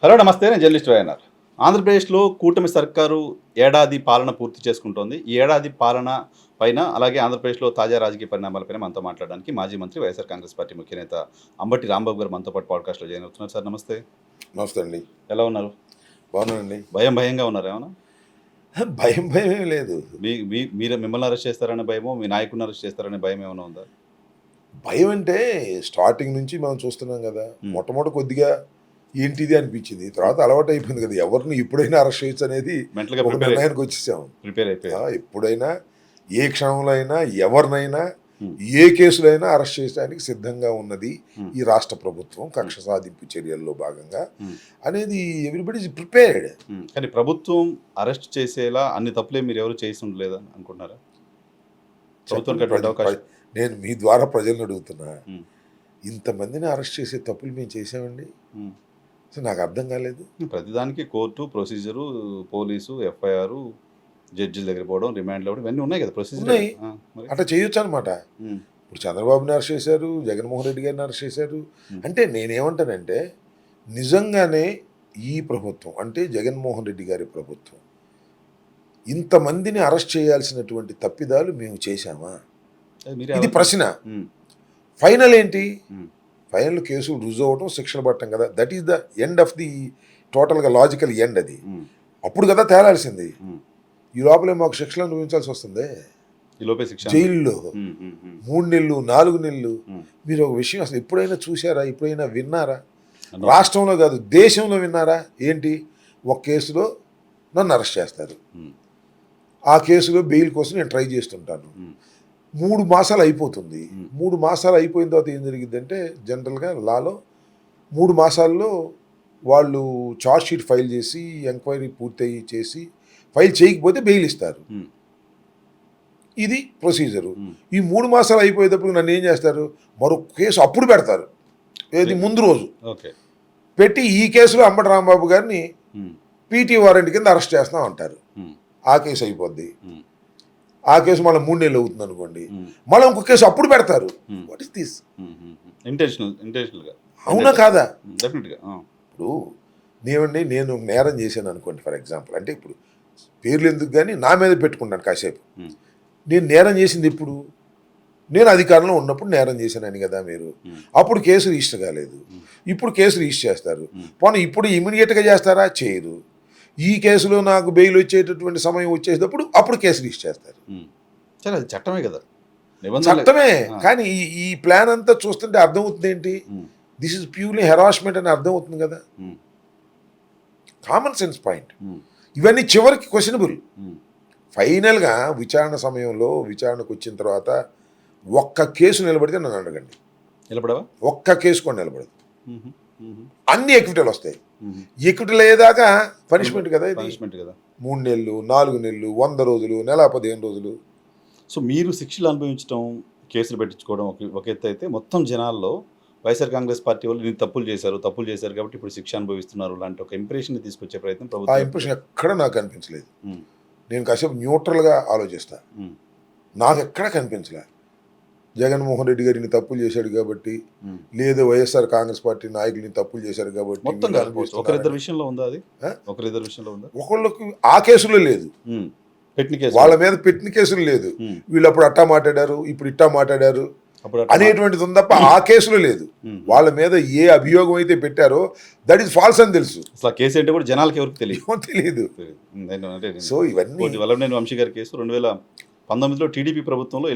Hello నమస్తే, నేను journalist YNR. ఆంధ్రప్రదేశ్లో కూటమి సర్కారు ఏడాది పాలన పూర్తి చేసుకుంటోంది. ఈ ఏడాది పాలన పైన, అలాగే ఆంధ్రప్రదేశ్లో తాజా రాజకీయ పరిణామాలపైన మనతో మాట్లాడడానికి మాజీ మంత్రి, వైఎస్ఆర్ కాంగ్రెస్ పార్టీ ముఖ్య నేత అంబటి రాంబాబు గారు మనతో పాటు పాడ్కాస్ట్లో జాయిన్ అవుతున్నారు. సార్ నమస్తే. నమస్తే అండి. ఎలా ఉన్నారు? బాగున్నానండి. భయంగా ఉన్నారు ఏమన్నా? భయం ఏమీ లేదు. మీరు మిమ్మల్ని అరెస్ట్ చేస్తారనే భయమో, మీ నాయకుడిని అరెస్ట్ చేస్తారనే భయం ఏమైనా ఉందా? భయం అంటే స్టార్టింగ్ నుంచి మనం చూస్తున్నాం కదా. మొట్టమొదటి కొద్దిగా ఏంటిది అనిపించింది, తర్వాత అలవాటు అయిపోయింది కదా. ఎవరిని ఎప్పుడైనా అరెస్ట్ చేయొచ్చు అనేది మెంటల్గా ఒక నిర్ణయానికి వచ్చేసాము. ప్రిపేర్ అయిపోయారు. ఎప్పుడైనా ఏ క్షణంలో అయినా ఎవరినైనా Hmm. ఏ కేసులో అయినా అరెస్ట్ చేయడానికి సిద్ధంగా ఉన్నది ఈ రాష్ట్ర ప్రభుత్వం. కక్ష సాధింపు చర్యల్లో భాగంగా అనేది ఎవ్రీబడి ఈజ్ ప్రిపేర్డ్. కానీ ప్రభుత్వం అరెస్ట్ చేసేలా అన్ని తప్పులే మీరు ఎవరు చేసి ఉండలేదా అనుకుంటున్నారా? నేను మీ ద్వారా ప్రజలను అడుగుతున్నా, ఇంతమందిని అరెస్ట్ చేసే తప్పులు మేము చేసామండి? సో నాకు అర్థం కాలేదు. ప్రతిదానికి కోర్టు ప్రొసీజరు, పోలీసు, ఎఫ్ఐఆర్, జడ్జిల దగ్గర పోవడం, రిమాండ్లు అవ్వడం, ఇవన్నీ ఉన్నాయి కదా, ప్రొసీజర్ ఉన్నాయి. అట్లా చేయొచ్చు అనమాట. ఇప్పుడు చంద్రబాబుని అరెస్ట్ చేశారు, జగన్మోహన్ రెడ్డి గారిని అరెస్ట్ చేశారు. అంటే నేనేమంటానంటే, నిజంగానే ఈ ప్రభుత్వం అంటే జగన్మోహన్ రెడ్డి గారి ప్రభుత్వం ఇంతమందిని అరెస్ట్ చేయాల్సినటువంటి తప్పిదాలు మేము చేశామా? ఇది ప్రశ్న. ఫైనల్ ఏంటి? ఫైనల్ కేసులు రుజువు అవ్వటం, శిక్షలు పట్టడం కదా. That is the end of the టోటల్గా లాజికల్ ఎండ్. అది అప్పుడు కదా తేలాల్సింది. ఈ లోపలే మాకు శిక్షలు అనుభవించాల్సి వస్తుంది జైల్లో. 3 నెలలు 4 నెలలు. మీరు ఒక విషయం అసలు ఎప్పుడైనా చూసారా, ఎప్పుడైనా విన్నారా? రాష్ట్రంలో కాదు, దేశంలో విన్నారా? ఏంటి, ఒక కేసులో నన్ను అరెస్ట్ చేస్తారు, ఆ కేసులో బెయిల్ కోసం నేను ట్రై చేస్తుంటాను, 3 మాసాలు అయిపోతుంది. 3 మాసాలు అయిపోయిన తర్వాత ఏం జరిగిందంటే, జనరల్గా లాలో 3 మాసాల్లో వాళ్ళు ఛార్జ్ షీట్ ఫైల్ చేసి ఎంక్వైరీ పూర్తయి చేసి ఫైల్ చేయకపోతే బెయిల్ ఇస్తారు. ఇది ప్రొసీజరు. ఈ 3 మాసాలు అయిపోయేటప్పుడు నన్ను ఏం చేస్తారు, మరొక కేసు అప్పుడు పెడతారు. ఏది, ముందు రోజు పెట్టి ఈ కేసులో అంబటి రాంబాబు గారిని పీటీ వారెంట్ కింద అరెస్ట్ చేస్తాం అంటారు. ఆ కేసు అయిపోద్ది. ఆ కేసు మళ్ళీ 3 నెలలు అవుతుంది అనుకోండి, మళ్ళీ ఇంకొక కేసు అప్పుడు పెడతారు. What is this? ఇంటెన్షనల్గా అవునా కాదా? డెఫినెట్గా. ఇప్పుడు నేను నేరం చేశాను అనుకోండి, ఫర్ ఎగ్జాంపుల్. అంటే ఇప్పుడు పేర్లు ఎందుకు కానీ నా మీద పెట్టుకుంటాను కాసేపు. నేను నేరం చేసింది ఇప్పుడు నేను అధికారంలో ఉన్నప్పుడు నేరం చేశానని కదా మీరు. అప్పుడు కేసు రిజిస్టర్ కాలేదు, ఇప్పుడు కేసు రిజిస్టర్ చేస్తారు. పోనీ ఇప్పుడు ఇమీడియట్గా చేస్తారా? చేయరు. ఈ కేసులో నాకు బెయిల్ వచ్చేటటువంటి సమయం వచ్చేటప్పుడు అప్పుడు కేసు రిజిస్టర్ చేస్తారు. సరే, అది చట్టమే కదా, చట్టమే. కానీ ఈ ప్లాన్ అంతా చూస్తుంటే అర్థమవుతుంది ఏంటి, దిస్ ఇస్ ప్యూర్లీ హెరాస్మెంట్ అని అర్థమవుతుంది కదా. Common sense point. ఇవన్నీ చివరికి క్వశ్చనబుల్. ఫైనల్గా విచారణ సమయంలో, విచారణకు వచ్చిన తర్వాత ఒక్క కేసు నిలబడితే నన్ను అడగండి, నిలబడవా? ఒక్క కేసు కూడా నిలబడదు. అన్ని ఎక్విటల్ వస్తాయి. ఎక్విటల్ అయ్యేదాకా పనిష్మెంట్ కదా. ఇది 3 నెలలు 4 నెలలు 100 రోజులు, నెల 15 రోజులు. సో మీరు శిక్షలు అనుభవించడం, కేసులు పెట్టించుకోవడం ఒక ఎత్తు అయితే, మొత్తం జనాల్లో వైఎస్ఆర్ కాంగ్రెస్ పార్టీ వాళ్ళు నేను తప్పులు చేశారు కాబట్టి ఇప్పుడు శిక్ష అనుభవిస్తున్నారు లాంటి ఒక ఇంప్రెషన్ తీసుకొచ్చే ప్రయత్నం ప్రభుత్వం. ఆ ఇంప్రెషన్ ఎక్కడ నాకు కనిపించలేదు. నేను కాసేపు న్యూట్రల్గా ఆలోచిస్తా, నాకు ఎక్కడ కనిపించలే. జగన్మోహన్ రెడ్డి గారిని తప్పులు చేశాడు కాబట్టి, లేదు వైఎస్ఆర్ కాంగ్రెస్ పార్టీ నాయకులని తప్పులు చేశారు కాబట్టి. ఒకరిద్దరు విషయంలో ఉందా అది? ఒకరిద్దరు విషయంలో ఉందా? ఒకళ్ళకి ఆ కేసులో లేదు, వాళ్ళ మీద పెట్టిన కేసులు లేదు. వీళ్ళు అప్పుడు అట్టా మాట్లాడారు, ఇప్పుడు ఇట్టా మాట్లాడారు అనేటువంటిది ఉంది తప్ప ఆ కేసులో లేదు. వాళ్ళ మీద ఏ అభియోగం అయితే పెట్టారో దట్ ఈస్ ఫాల్స్ అని తెలుసు. అసలు కేసు అంటే కూడా జనాలకి ఎవరికి తెలియదు. సో ఇవన్నీ వల్లభనేని వంశీ గారి కేసు 2019లో టీడీపీ ప్రభుత్వంలో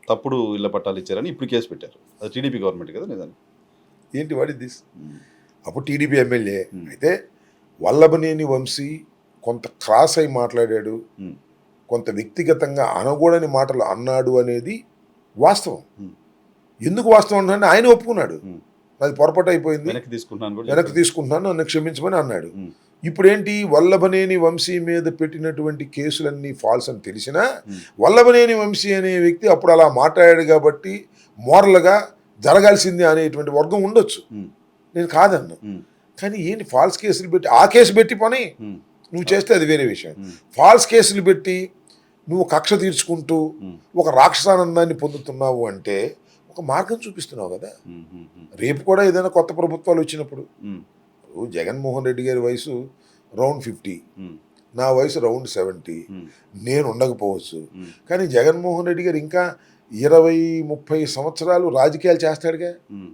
తప్పుడు ఇళ్ల పట్టాలు ఇచ్చారని ఇప్పుడు కేసు పెట్టారు. అది టీడీపీ గవర్నమెంట్ కదా నిజానికి. ఏంటి వాట్ ఇస్ దిస్? అప్పుడు టీడీపీ ఎమ్మెల్యే అయితే వల్లభనేని వంశీ కొంత క్రాస్ అయి మాట్లాడాడు, కొంత వ్యక్తిగతంగా అనకూడని మాటలు అన్నాడు అనేది వాస్తవం. ఎందుకు వాస్తవం అంటే ఆయన ఒప్పుకున్నాడు, అది పొరపాటు అయిపోయింది, వెనక్కి తీసుకుంటున్నాను, నన్ను క్షమించమని అన్నాడు. ఇప్పుడు ఏంటి, వల్లభనేని వంశీ మీద పెట్టినటువంటి కేసులన్నీ ఫాల్స్ అని తెలిసినా వల్లభనేని వంశీ అనే వ్యక్తి అప్పుడు అలా మాట్లాడాడు కాబట్టి మోరల్గా జరగాల్సింది అనేటువంటి వర్గం ఉండొచ్చు, నేను కాదన్నా. కానీ ఏంటి ఫాల్స్ కేసులు పెట్టి, ఆ కేసు పెట్టి పని నువ్వు చేస్తే అది వేరే విషయం. ఫాల్స్ కేసులు పెట్టి నువ్వు కక్ష తీర్చుకుంటూ ఒక రాక్షసానందాన్ని పొందుతున్నావు అంటే ఒక మార్గం చూపిస్తున్నావు కదా. రేపు కూడా ఏదైనా కొత్త ప్రభుత్వాలు వచ్చినప్పుడు జగన్మోహన్ రెడ్డి గారి వయసు రౌండ్ 50, ఉమ్, నా వయసు రౌండ్ 70. ఉమ్, నేను ఉండకపోవచ్చు, ఉమ్, కానీ జగన్మోహన్ రెడ్డి గారు ఇంకా 20-30 సంవత్సరాలు రాజకీయాలు చేస్తాడుగా. ఉమ్,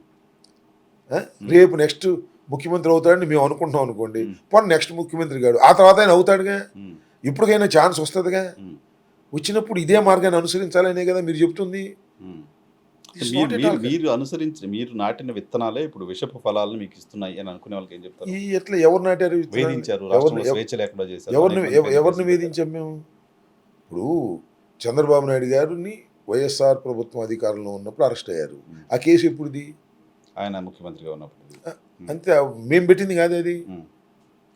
ఆ? రేపు నెక్స్ట్ ముఖ్యమంత్రి అవుతాడని మేము అనుకుంటున్నాం అనుకోండి, ఉమ్. పోనీ నెక్స్ట్ ముఖ్యమంత్రి గారు ఆ తర్వాత ఆయన అవుతాడుగా. ఉమ్, ఇప్పటికైనా ఛాన్స్ వస్తుందిగా. ఉమ్, వచ్చినప్పుడు ఇదే మార్గాన్ని అనుసరించాలనే కదా మీరు చెప్తుంది. ఉమ్. This is మీరు not at మీరు all. మీరు అనుసరించి మీరు నాటిన విత్తనాలే ఇప్పుడు విషపు ఫలాలను మీకు ఇస్తున్నాయి అని అనుకునే వాళ్ళకి ఏం చెప్తారు? ఈ ఎట్లా ఎవరు నాటారు ఈ విత్తనాలు? వేధించారు, ఎవరిని రాష్ట్రంలో స్వేచ్ఛ లేకుండా చేశారు, ఎవరిని అనేక మంది ఎవరిని కేసులు వేధించాం మేము? ఇప్పుడు చంద్రబాబు నాయుడు గారిని వైఎస్ఆర్ ప్రభుత్వం అధికారంలో ఉన్నప్పుడు అరెస్ట్ అయ్యారు. ఆ కేసు ఎప్పుడుది? పెట్టారు. ఆయన ముఖ్యమంత్రిగా ఉన్నప్పుడు. అంతే, మేము పెట్టింది కాదు అది. ఉమ్.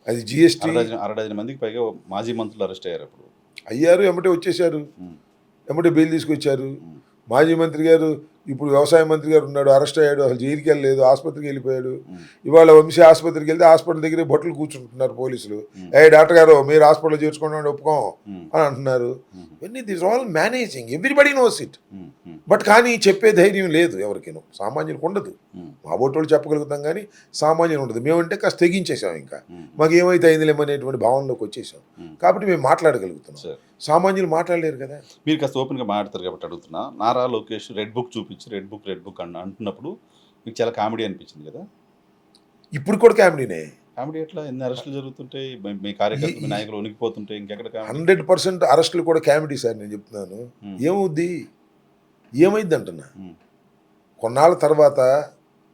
అది జిఎస్టీ. అరడజన మందికి పైగా మాజీ మంత్రులు అరెస్ట్ అయ్యారు అప్పుడు. అయ్యారు, ఎమ్మటే వచ్చేసారు, ఉమ్, ఎమ్మటే బెయిల్ తీసుకొచ్చారు. ఉమ్, మాజీ మంత్రి గారు ఇప్పుడు వ్యవసాయ మంత్రి గారు ఉన్నాడు, అరెస్ట్ అయ్యాడు, అసలు జైలుకి వెళ్ళలేదు, ఆసుపత్రికి వెళ్ళిపోయాడు. ఉమ్, ఇవాళ వంశీ ఆసుపత్రికి వెళ్తే హాస్పిటల్ దగ్గరే బట్టలు కూర్చుంటున్నారు పోలీసులు. ఉమ్, డాక్టర్ గారు మీరు హాస్పిటల్ చేర్చుకోండి ఒప్పుకోం ఉమ్, అని అంటున్నారు. ఉమ్, ఇవన్నీ this all managing, everybody knows it. Um, um, but కానీ చెప్పే ధైర్యం లేదు ఎవరికైనా, సామాన్యులకు ఉండదు. ఉమ్, మా బోటోళ్ళు చెప్పగలుగుతాం కానీ సామాన్యులు ఉండదు. మేమంటే కాస్త తెగించేసాం, ఇంకా ఉమ్, మాకు ఏమైతే అయిందిలేమనేటువంటి భావనలోకి వచ్చేసాం. ఉమ్. కాబట్టి మేము మాట్లాడగలుగుతున్నాం, సరే. సామాన్యులు మాట్లాడలేరు కదా. మీరు కాస్త ఓపెన్గా మాట్లాడతారు కాబట్టి అడుగుతున్నా. నారా లోకేష్ రెడ్ బుక్ చూపించి రెడ్ బుక్ అంటున్నప్పుడు మీకు చాలా కామెడీ అనిపించింది కదా? ఇప్పుడు కూడా కామెడీనే. కామెడీ ఎట్లా? ఎన్ని అరెస్టులు జరుగుతుంటాయి, మీ కార్యకర్తలు మీ నాయకులు ఉనికిపోతుంటే ఇంకెక్కడ కామెడీ? 100% అరెస్టులు కూడా కామెడీ సార్, నేను చెప్తున్నాను. ఉమ్, ఏమవుద్ది, ఏమైంది అంటున్నా. ఉమ్, కొన్నాళ్ళ తర్వాత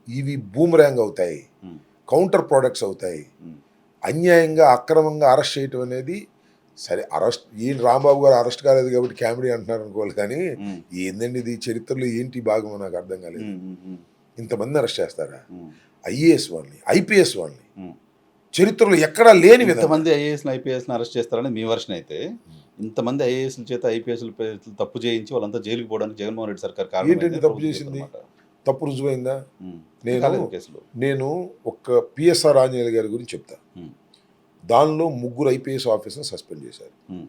ఇవి బూమరాంగ్ అవుతాయి, ఉమ్, కౌంటర్ ప్రోడక్ట్స్ అవుతాయి. ఉమ్, అన్యాయంగా అక్రమంగా అరెస్ట్ చేయటం అనేది సరే. అరెస్ట్ ఈయన రాంబాబు గారు అరెస్ట్ కాలేదు కాబట్టి కామెడీ అంటున్నారు అనుకోవాలి, కానీ ఉమ్, ఏందండి ఇది, చరిత్రలో ఏంటి భాగమో నాకు అర్థం కాలేదు. ఉమ్, ఉమ్, ఉమ్, ఇంతమంది అరెస్ట్ చేస్తారా? ఉమ్, ఐఏఎస్ వాళ్ళని, ఐపీఎస్ వాళ్ళని, ఉమ్. చరిత్రలో ఎక్కడా లేని విధంగా. ఇంతమంది ఐఏఎస్ని ఐపీఎస్ని అరెస్ట్ చేస్తారని మీ వర్షన్ అయితే, ఇంతమంది ఐఏఎస్ల చేత ఐపీఎస్ల తప్పు చేయించి వాళ్ళంతా జైలుకి పోవడానికి జగన్మోహన్ రెడ్డి సర్కార్ కారణం ఏంటంటే తప్పు చేసింది, తప్పు రుజువైందా? కేసులు. నేను ఒక్క పిఎస్ఆర్ ఆంజనేయులు గారి గురించి చెప్తా. ఉమ్, దానిలో 3 ఐపీఎస్ ఆఫీసర్ని సస్పెండ్ చేశారు. ఉమ్.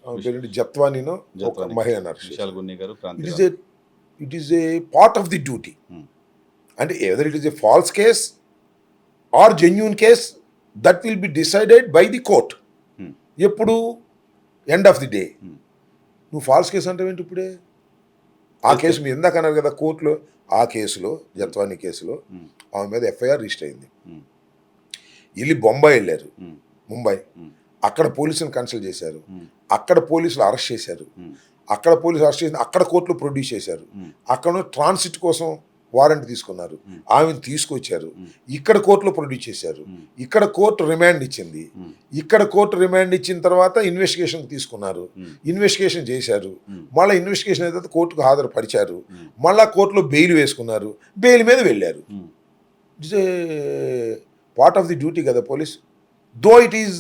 ఆమె పేరేంటి, జత్వానీనో ఒక జత్వానీ, మహిళను అరెస్ట్ విశాల్ చేశారు. గున్ని గారు, క్రాంతి ఇట్ గారు. Is a part of the duty. Um, అంటే either it is a false case or genuine case, that will be decided by the court. Um, ఎప్పుడు? End of the day. Um, నువ్వు false case అంటే ఏంటి ఇప్పుడే? ఆ case మీరు ఇందాక అన్నారు కదా కోర్టులో, ఆ కేసులో, జత్వానీ కేసులో ఉమ్, ఆమె మీద ఎఫ్ఐఆర్ రిజిస్టర్ అయింది. ఉమ్, వెళ్ళి బొంబాయి వెళ్ళారు, ఉమ్, ముంబై. ఉమ్, అక్కడ పోలీసులను కన్సల్ట్ చేశారు, ఉమ్, అక్కడ పోలీసులు అరెస్ట్ చేశారు, ఉమ్, అక్కడ పోలీసులు అరెస్ట్ చేసి అక్కడ కోర్టులో ప్రొడ్యూస్ చేశారు. ఉమ్, అక్కడ ట్రాన్సిట్ కోసం వారెంట్ తీసుకున్నారు, ఉమ్, ఆమెను తీసుకొచ్చారు, ఉమ్, ఇక్కడ కోర్టులో ప్రొడ్యూస్ చేశారు, ఉమ్, ఇక్కడ కోర్టు రిమాండ్ ఇచ్చింది, ఉమ్, ఇక్కడ కోర్టు రిమాండ్ ఇచ్చిన తర్వాత ఇన్వెస్టిగేషన్ తీసుకున్నారు, ఉమ్, ఇన్వెస్టిగేషన్ చేశారు, ఉమ్, మళ్ళీ ఇన్వెస్టిగేషన్ అయితే కోర్టుకు హాజరుపరిచారు, ఉమ్, మళ్ళా కోర్టులో బెయిల్ వేసుకున్నారు, బెయిల్ మీద వెళ్ళారు. Um, it's a part of the duty కదా పోలీస్. దో ఇట్ ఈజ్,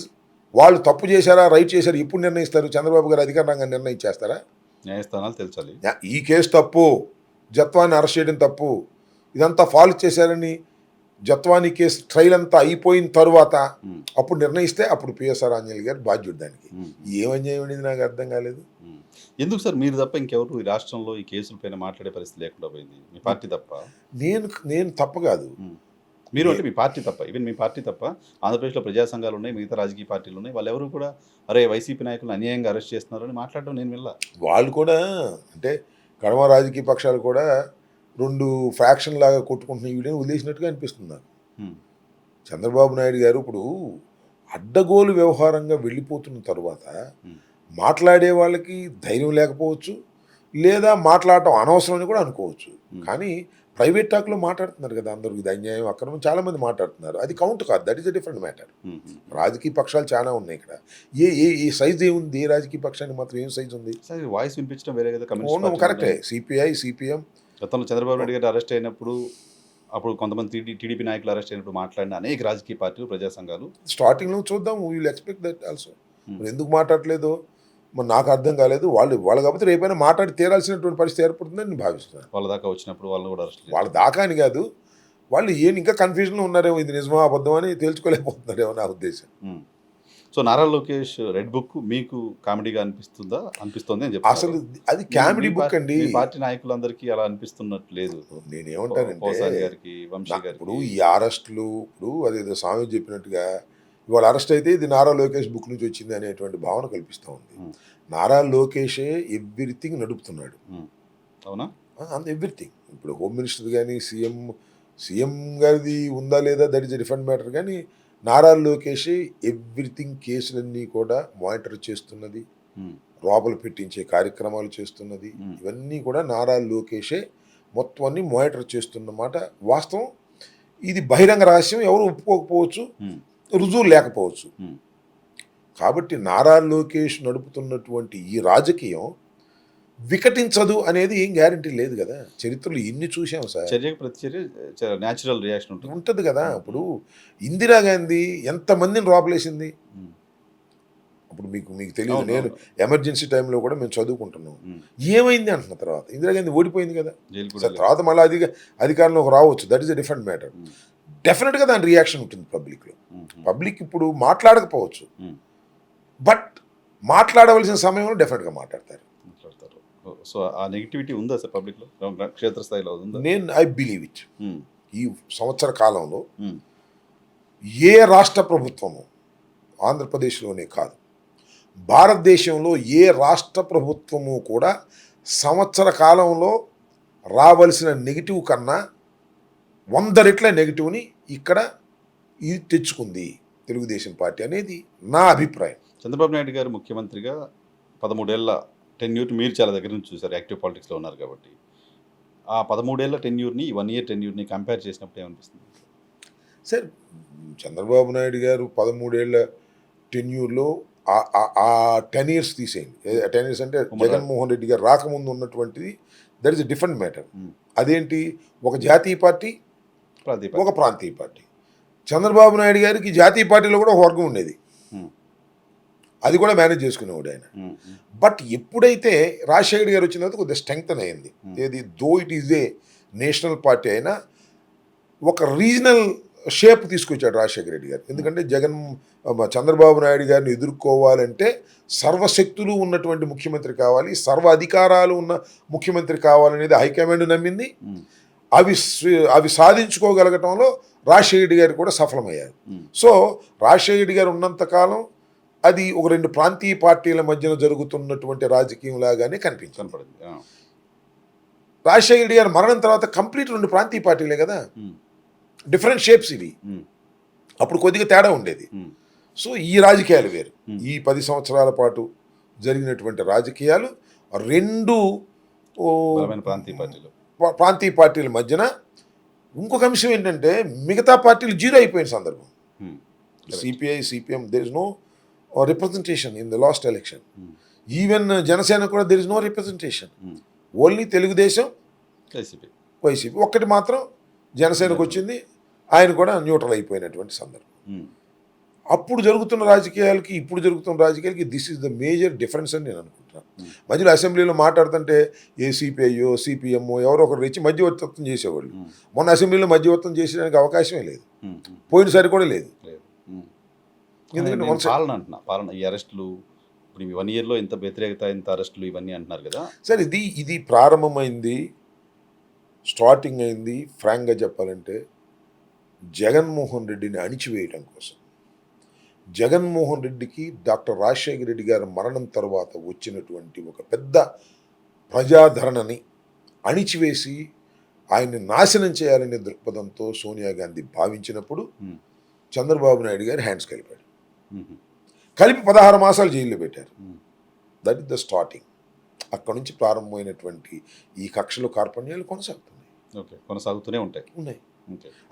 వాళ్ళు తప్పు చేశారా రైట్ చేశారా ఎప్పుడు నిర్ణయిస్తారు? చంద్రబాబు గారు అధికారంగా నిర్ణయించేస్తారా? న్యాయస్థానాలు తెలుసాలి. ఈ కేసు తప్పు, జత్వాని అరెస్ట్ చేయడం తప్పు, ఇదంతా ఫాలో చేశారని జత్వానీ కేసు ట్రయల్ అంతా అయిపోయిన తర్వాత ఉమ్, అప్పుడు నిర్ణయిస్తే అప్పుడు పిఎస్ఆర్ ఆంజనేయులు గారు బాధ్యుడు దానికి. ఉమ్, ఏం అన్యాయం అనేది నాకు అర్థం కాలేదు. ఉమ్. ఎందుకు సార్ మీరు తప్ప ఇంకెవరు ఈ రాష్ట్రంలో ఈ కేసులపైన మాట్లాడే పరిస్థితి లేకుండా పోయింది? మీ పార్టీ తప్ప? నేను తప్ప కాదు. ఉమ్. మీరు అంటే మీ పార్టీ తప్ప, ఈవెన్ మీ పార్టీ తప్ప ఆంధ్రప్రదేశ్లో ప్రజా సంఘాలు ఉన్నాయి, మిగతా రాజకీయ పార్టీలు ఉన్నాయి, వాళ్ళు ఎవరు కూడా అరే వైసీపీ నాయకులను అన్యాయంగా అరెస్ట్ చేస్తున్నారని మాట్లాడడం నేను వెళ్ళా. వాళ్ళు కూడా అంటే కడమ రాజకీయ పక్షాలు కూడా 2 ఫ్యాక్షన్ లాగా కొట్టుకుంటున్న ఈ వీడియోని వదిలేసినట్టుగా అనిపిస్తుంది నాకు. ఉమ్, చంద్రబాబు నాయుడు గారు ఇప్పుడు అడ్డగోలు వ్యవహారంగా వెళ్ళిపోతున్న తర్వాత ఉమ్, మాట్లాడే వాళ్ళకి ధైర్యం లేకపోవచ్చు, లేదా మాట్లాడటం అనవసరం అని కూడా అనుకోవచ్చు. కానీ ప్రైవేట్ టాక్లో మాట్లాడుతున్నారు కదా అందరూ, ఇది అన్యాయం అక్రమం చాలామంది మాట్లాడుతున్నారు. అది కౌంట్ కాదు, that is a different matter. Um, um. రాజకీయ పక్షాలు చాలా ఉన్నాయి ఇక్కడ. ఏ సైజ్ ఏముంది? ఏ రాజకీయ పక్షానికి మాత్రం ఏం సైజ్ ఉంది? సార్ వాయిస్ వినిపించడం వేరే కదా. కమ్యూనిస్ట్ అవును, పార్టీలు కరెక్టే. ఉన్నాయి. సిపిఐ, సిపిఎం గతంలో చంద్రబాబు నాయుడు గారు అరెస్ట్ అయినప్పుడు, అప్పుడు కొంతమంది టీడీపీ నాయకులు అరెస్ట్ అయినప్పుడు మాట్లాడిన అనేక రాజకీయ పార్టీలు, ప్రజా సంఘాలు. స్టార్టింగ్లో చూద్దాం, we will expect that also. Hmm. మరి ఎందుకు మాట్లాడలేదు మరి నాకు అర్థం కాలేదు. వాళ్ళు కాకపోతే రేపైనా మాట్లాడి తీరాల్సినటువంటి పరిస్థితి ఏర్పడుతుందని నేను భావిస్తున్నాను. వాళ్ళ దాకా వచ్చినప్పుడు వాళ్ళని కూడా అరెస్ట్ వాళ్ళ దాకా అని కాదు, వాళ్ళు ఇంకా కన్ఫ్యూజన్లో ఉన్నారేమో, ఇది నిజమా అబద్ధం అని తేల్చుకోలేకపోతున్నారేమో నా ఉద్దేశం. So Nara Lokesh red book మీకు కామెడీగా అనిపిస్తుంది అని చెప్తారు. అసలు అది కామెడీ బుక్ అండి. మీ పార్టీ నాయకులందరికీ అలా అనిపిస్తున్నట్టు లేదు. నేనేమంటానంటే పోసాని గారికి, వంశీ ఇప్పుడు గారికి. ఈ అరెస్టులు, ఇప్పుడు అదేదో స్వామి చెప్పినట్టుగా ఇవాళ అరెస్ట్ అయితే ఇది నారా లోకేష్ బుక్ నుంచి వచ్చింది అనేటువంటి భావన కల్పిస్తూ ఉంది. నారా లోకేషే ఎవ్రీథింగ్ నడుపుతున్నాడు. అవునా? అంత ఎవ్రీథింగ్. ఇప్పుడు హోమ్ మినిస్టర్ కానీ సీఎం గారిది ఉందా లేదా దట్ ఈస్ డిఫరెంట్ మ్యాటర్, కానీ నారా లోకేషే ఎవ్రీథింగ్ కేసులన్నీ కూడా మానిటర్ చేస్తున్నది, లోపల పెట్టించే కార్యక్రమాలు చేస్తున్నది, ఇవన్నీ కూడా నారా లోకేషే మొత్తం అన్ని మానిటర్ చేస్తున్నమాట వాస్తవం. ఇది బహిరంగ రహస్యం, ఎవరు ఒప్పుకోకపోవచ్చు, రుజువు లేకపోవచ్చు. కాబట్టి నారా లోకేష్ నడుపుతున్నటువంటి ఈ రాజకీయం వికటించదు అనేది ఏం గ్యారంటీ లేదు కదా. చరిత్రలో ఇన్ని చూసాం సార్. చర్యకు ప్రతిచర్య న్యాచురల్ రియాక్షన్ ఉంటుంది కదా. ఇప్పుడు ఇందిరాగాంధీ ఎంతమందిని లోపలేసింది. అప్పుడు మీకు తెలియదు, నేను ఎమర్జెన్సీ టైంలో కూడా మేము చదువుకుంటున్నాం. ఏమైంది అంటున్న తర్వాత ఇందిరాగాంధీ ఓడిపోయింది కదా. తర్వాత మళ్ళీ అధికారంలోకి రావచ్చు, that is a different matter. డెఫినెట్గా దాని రియాక్షన్ ఉంటుంది పబ్లిక్లో. పబ్లిక్ ఇప్పుడు మాట్లాడకపోవచ్చు, బట్ మాట్లాడవలసిన సమయంలో డెఫినెట్గా మాట్లాడతారు. సో ఆ నెగిటివిటీ ఉందా సార్ పబ్లిక్లో, క్షేత్రస్థాయిలో ఉందా? I believe it. ఈ సంవత్సర కాలంలో ఏ రాష్ట్ర ప్రభుత్వము, ఆంధ్రప్రదేశ్లోనే కాదు భారతదేశంలో ఏ రాష్ట్ర ప్రభుత్వము కూడా సంవత్సర కాలంలో రావలసిన నెగిటివ్ కన్నా 100 రెట్ల నెగిటివ్ని ఇక్కడ ఇది తెచ్చుకుంది తెలుగుదేశం పార్టీ అనేది నా అభిప్రాయం. చంద్రబాబు నాయుడు గారు ముఖ్యమంత్రిగా 13 ఏళ్ల టెన్యూర్ మీరు చాలా దగ్గర నుంచి చూసారు, యాక్టివ్ పాలిటిక్స్లో ఉన్నారు కాబట్టి. ఆ 13 ఏళ్ల టెన్యూర్ని 1 ఇయర్ టెన్యూర్ని కంపేర్ చేసినప్పుడు ఏమనిపిస్తుంది సార్? చంద్రబాబు నాయుడు గారు 13 ఏళ్ల టెన్యూర్లో ఆ 10 ఇయర్స్ తీసేయండి. 10 ఇయర్స్ అంటే జగన్మోహన్ రెడ్డి గారు రాకముందు ఉన్నటువంటిది, that is a different matter. అదేంటి, ఒక జాతీయ పార్టీ, ఒక ప్రాంతీయ పార్టీ. చంద్రబాబు నాయుడు గారికి జాతీయ పార్టీలో కూడా ఒక వర్గం ఉండేది, అది కూడా మేనేజ్ చేసుకునేవాడు ఆయన. బట్ ఎప్పుడైతే రాజశేఖర్ గారు వచ్చిన తర్వాత కొద్దిగా స్ట్రెంగ్తన్ అయింది. ఏది దో it is a national party అయినా ఒక రీజనల్ షేప్ తీసుకొచ్చాడు రాజశేఖర రెడ్డి గారు. ఎందుకంటే చంద్రబాబు నాయుడు గారిని ఎదుర్కోవాలంటే సర్వశక్తులు ఉన్నటువంటి ముఖ్యమంత్రి కావాలి, సర్వ అధికారాలు ఉన్న ముఖ్యమంత్రి కావాలనేది హైకమాండ్ నమ్మింది. అవి సాధించుకోగలగటంలో రాజశేఖర రెడ్డి గారు కూడా సఫలమయ్యారు. సో రాజశేఖర రెడ్డి గారు ఉన్నంతకాలం అది ఒక 2 ప్రాంతీయ పార్టీల మధ్యన జరుగుతున్నటువంటి రాజకీయం లాగానే కనిపించింది. రాజశేఖర రెడ్డి గారు మరణం తర్వాత కంప్లీట్ 2 ప్రాంతీయ పార్టీలే కదా, డిఫరెంట్ షేప్స్ ఇవి. అప్పుడు కొద్దిగా తేడా ఉండేది. సో ఈ రాజకీయాలు వేరు. ఈ 10 సంవత్సరాల పాటు జరిగినటువంటి రాజకీయాలు 2 ప్రాంతీయ పార్టీల మధ్యన. ఇంకొక అంశం ఏంటంటే మిగతా పార్టీలు జీరో అయిపోయిన సందర్భం. CPI, CPM, there is no representation in the last election. Even Jana Sena కూడా there is no representation. Only Telugu Desam, YCP ఒక్కటి మాత్రం జనసేనకు వచ్చింది, ఆయన కూడా న్యూట్రల్ అయిపోయినటువంటి సందర్భం. అప్పుడు జరుగుతున్న రాజకీయాలకి ఇప్పుడు జరుగుతున్న రాజకీయాలకి this is the major difference అని నేను అనుకుంటున్నాను. మధ్యలో అసెంబ్లీలో మాట్లాడుతుంటే ఏ సిపిఐయో సిపిఎంఓ ఎవరో ఒకరు రెచ్చి మధ్యవర్తిత్వం చేసేవాళ్ళు. మొన్న అసెంబ్లీలో మధ్యవర్తం చేసేదానికి అవకాశమే లేదు, పోయినసారి కూడా లేదు. ఎందుకంటే పాలన అంటున్నా, పాలన ఈ అరెస్టులు ఇప్పుడు 1 ఇయర్లో ఇంత వ్యతిరేకత, ఇంత అరెస్టులు ఇవన్నీ అంటున్నారు కదా సార్. ఇది ప్రారంభమైంది, స్టార్టింగ్ అయింది ఫ్రాంక్గా చెప్పాలంటే జగన్మోహన్ రెడ్డిని అణిచివేయడం కోసం. జగన్మోహన్ రెడ్డికి డాక్టర్ రాజశేఖర రెడ్డి గారి మరణం తర్వాత వచ్చినటువంటి ఒక పెద్ద ప్రజాదరణని అణిచివేసి ఆయన్ని నాశనం చేయాలనే దృక్పథంతో సోనియా గాంధీ భావించినప్పుడు చంద్రబాబు నాయుడు గారు హ్యాండ్స్ కలిపాడు. కలిపి 16 మాసాలు జైల్లో పెట్టారు. That is the starting. అక్కడ నుంచి ప్రారంభమైనటువంటి ఈ కక్షలు కార్పణ్యాలు కొనసాగుతూనే ఉన్నాయి.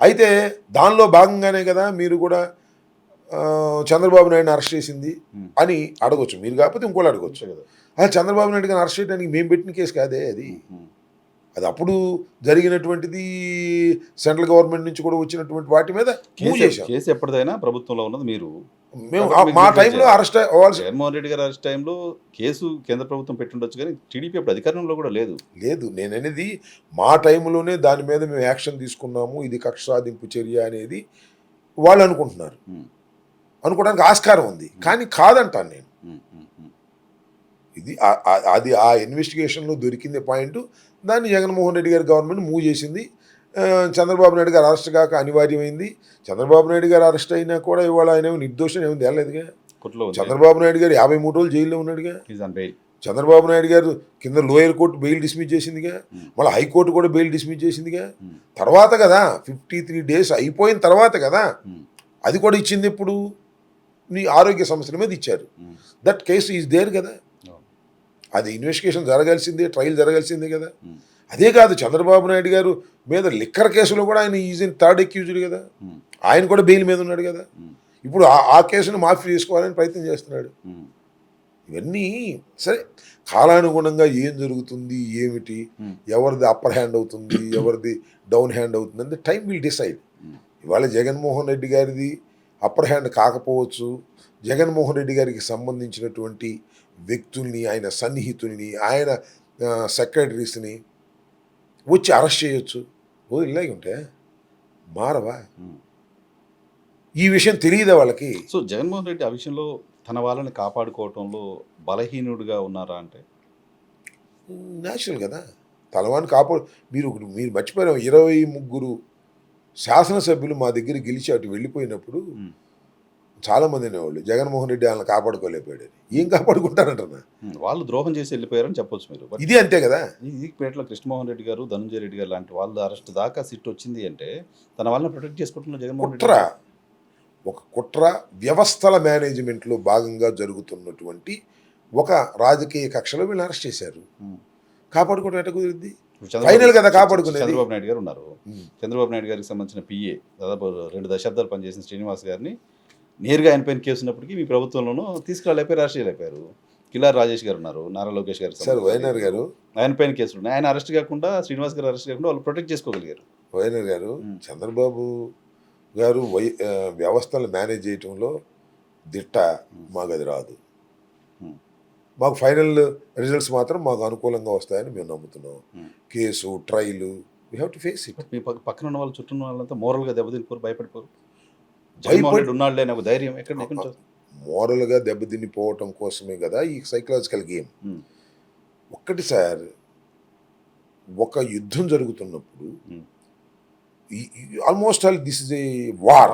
అయితే దానిలో భాగంగానే కదా మీరు కూడా చంద్రబాబు నాయుడుని అరెస్ట్ చేసింది అని అడగొచ్చు. మీరు కాకపోతే ఇంకోళ్ళు అడగొచ్చు కదా. చంద్రబాబు నాయుడు గారిని అరెస్ట్ చేయడానికి మేము పెట్టిన కేసు కాదే అది. అది అప్పుడు జరిగినటువంటిది, సెంట్రల్ గవర్నమెంట్ నుంచి కూడా వచ్చినటువంటి వాటి మీద కేసు ఎప్పటిదైనా ప్రభుత్వంలో ఉన్నది. మేము మా టైంలో అరెస్ట్ అవ్వాల్సి, జగన్మోహన్ రెడ్డి గారు అరెస్ట్ టైంలో కేసు కేంద్ర ప్రభుత్వం పెట్టుండొచ్చు, కానీ టీడీపీ అప్పుడు అధికారంలో కూడా లేదు. నేను అనేది మా టైంలోనే దాని మీద మేము యాక్షన్ తీసుకున్నాము, ఇది కక్ష సాధింపు చర్య అనేది వాళ్ళు అనుకుంటున్నారు. అనుకోవడానికి ఆస్కారం ఉంది. కానీ కాదంటాను నేను. ఇది అది ఆ ఇన్వెస్టిగేషన్లో దొరికింది పాయింట్. దాన్ని జగన్మోహన్ రెడ్డి గారి గవర్నమెంట్ మూవ్ చేసింది. చంద్రబాబు నాయుడు గారు అరెస్ట్ కాక అనివార్యమైంది. చంద్రబాబు నాయుడు గారు అరెస్ట్ అయినా కూడా ఇవాళ ఆయన నిర్దోషం ఏమి తేలేదుగా. చంద్రబాబు నాయుడు గారు 53 రోజులు జైల్లో ఉన్నాడుగా. చంద్రబాబు నాయుడు గారు కింద లోయర్ కోర్టు బెయిల్ డిస్మిస్ చేసిందిగా, మళ్ళీ హైకోర్టు కూడా బెయిల్ డిస్మిస్ చేసిందిగా. తర్వాత కదా 53 days అయిపోయిన తర్వాత కదా అది కూడా ఇచ్చింది. ఇప్పుడు నీ ఆరోగ్య సమస్యల మీద ఇచ్చారు. దట్ కేసు ఈజ్ దేర్ కదా. అది ఇన్వెస్టిగేషన్ జరగాల్సిందే, ట్రయల్ జరగాల్సిందే కదా. అదే కాదు, చంద్రబాబు నాయుడు గారు మీద లిక్కర్ కేసులో కూడా ఆయన ఈజ్ ఇన్ థర్డ్ అక్యూజ్డ్ కదా. ఆయన కూడా బెయిల్ మీద ఉన్నాడు కదా. ఇప్పుడు ఆ కేసును మాఫీ చేసుకోవాలని ప్రయత్నం చేస్తున్నాడు. ఇవన్నీ సరే, కాలానుగుణంగా ఏం జరుగుతుంది, ఏమిటి, ఎవరిది అప్పర్ హ్యాండ్ అవుతుంది, ఎవరిది డౌన్ హ్యాండ్ అవుతుంది అంటే టైం విల్ డిసైడ్. ఇవాళ జగన్మోహన్ రెడ్డి గారిది అప్పర్ హ్యాండ్ కాకపోవచ్చు. జగన్మోహన్ రెడ్డి గారికి సంబంధించినటువంటి వ్యక్తుల్ని, ఆయన సన్నిహితుల్ని, ఆయన సెక్రటరీస్ని వచ్చి అరెస్ట్ చేయొచ్చు. ఇలాగే ఉంటే మారవా? ఈ విషయం తెలియదా వాళ్ళకి? సో జగన్మోహన్ రెడ్డి ఆ విషయంలో తన వాళ్ళని కాపాడుకోవటంలో బలహీనుడిగా ఉన్నారా అంటే? న్యాచురల్ కదా. తలవాన్ని మీరు మర్చిపోయారు, 23 శాసనసభ్యులు మా దగ్గర గెలిచి అటు వెళ్ళిపోయినప్పుడు చాలామంది అనేవాళ్ళు జగన్మోహన్ రెడ్డి వాళ్ళని కాపాడుకోలేకపోయాడు. ఏం కాపాడుకుంటారంటున్నా? వాళ్ళు ద్రోహం చేసి వెళ్ళిపోయారని చెప్పొచ్చు మీరు. ఇది అంతే కదా. ఈ పేటలో కృష్ణమోహన్ రెడ్డి గారు, ధనంజయ రెడ్డి గారు లాంటి వాళ్ళు అరెస్ట్ దాకా సిట్ వచ్చింది అంటే తన వాళ్ళని ప్రొటెక్ట్ చేసుకుంటున్న జగన్మోహన్ రెడ్డి. ఒక కుట్ర వ్యవస్థల మేనేజ్మెంట్లో భాగంగా జరుగుతున్నటువంటి ఒక రాజకీయ కక్షలో వీళ్ళు అరెస్ట్ చేశారు. కాపాడుకోవడం ఎట్ట కుదిరింది? ఫైనల్ కదా కాపాడుకునేది. చంద్రబాబు నాయుడు గారు ఉన్నారు. చంద్రబాబు నాయుడు గారికి సంబంధించిన పిఏ దాదాపు 2 దశాబ్దాలు పనిచేసిన శ్రీనివాస్ గారిని నేరుగా ఆయన పైన కేసు ఉన్నప్పటికీ మీ ప్రభుత్వంలోనూ తీసుకురాలేకపోయి అరెస్ట్ చేయలేకపోయారు. కిలార్ రాజేష్ గారు ఉన్నారు, నారా లోకేష్ గారు, సార్ వైఎన్ఆర్ గారు, ఆయన పైన కేసులు ఉన్నాయి. ఆయన అరెస్ట్ కాకుండా, శ్రీనివాస్ గారు అరెస్ట్ కాకుండా వాళ్ళు ప్రొటెక్ట్ చేసుకోగలిగారు. వైఎన్ఆర్ గారు, చంద్రబాబు గారు వ్యవస్థలు మేనేజ్ చేయటంలో దిట్ట. మాకు అది రాదు. మాకు ఫైనల్ రిజల్ట్స్ మాత్రం మాకు అనుకూలంగా వస్తాయని మేము నమ్ముతున్నాం. Case, trial, we have to face it. మీ పక్కన ఉన్న వాళ్ళు, చుట్టూ ఉన్న వాళ్ళంతా మోరల్గా దెబ్బతినిపోరు, భయపడిపోరు. జగన్మోహన్ ఉన్నాడులే నాకు ధైర్యం ఎక్కడ? మోరల్గా దెబ్బతినిపోవటం కోసమే కదా ఈ సైకలాజికల్ గేమ్. ఒక్కటి సార్, ఒక యుద్ధం జరుగుతున్నప్పుడు almost all this is a war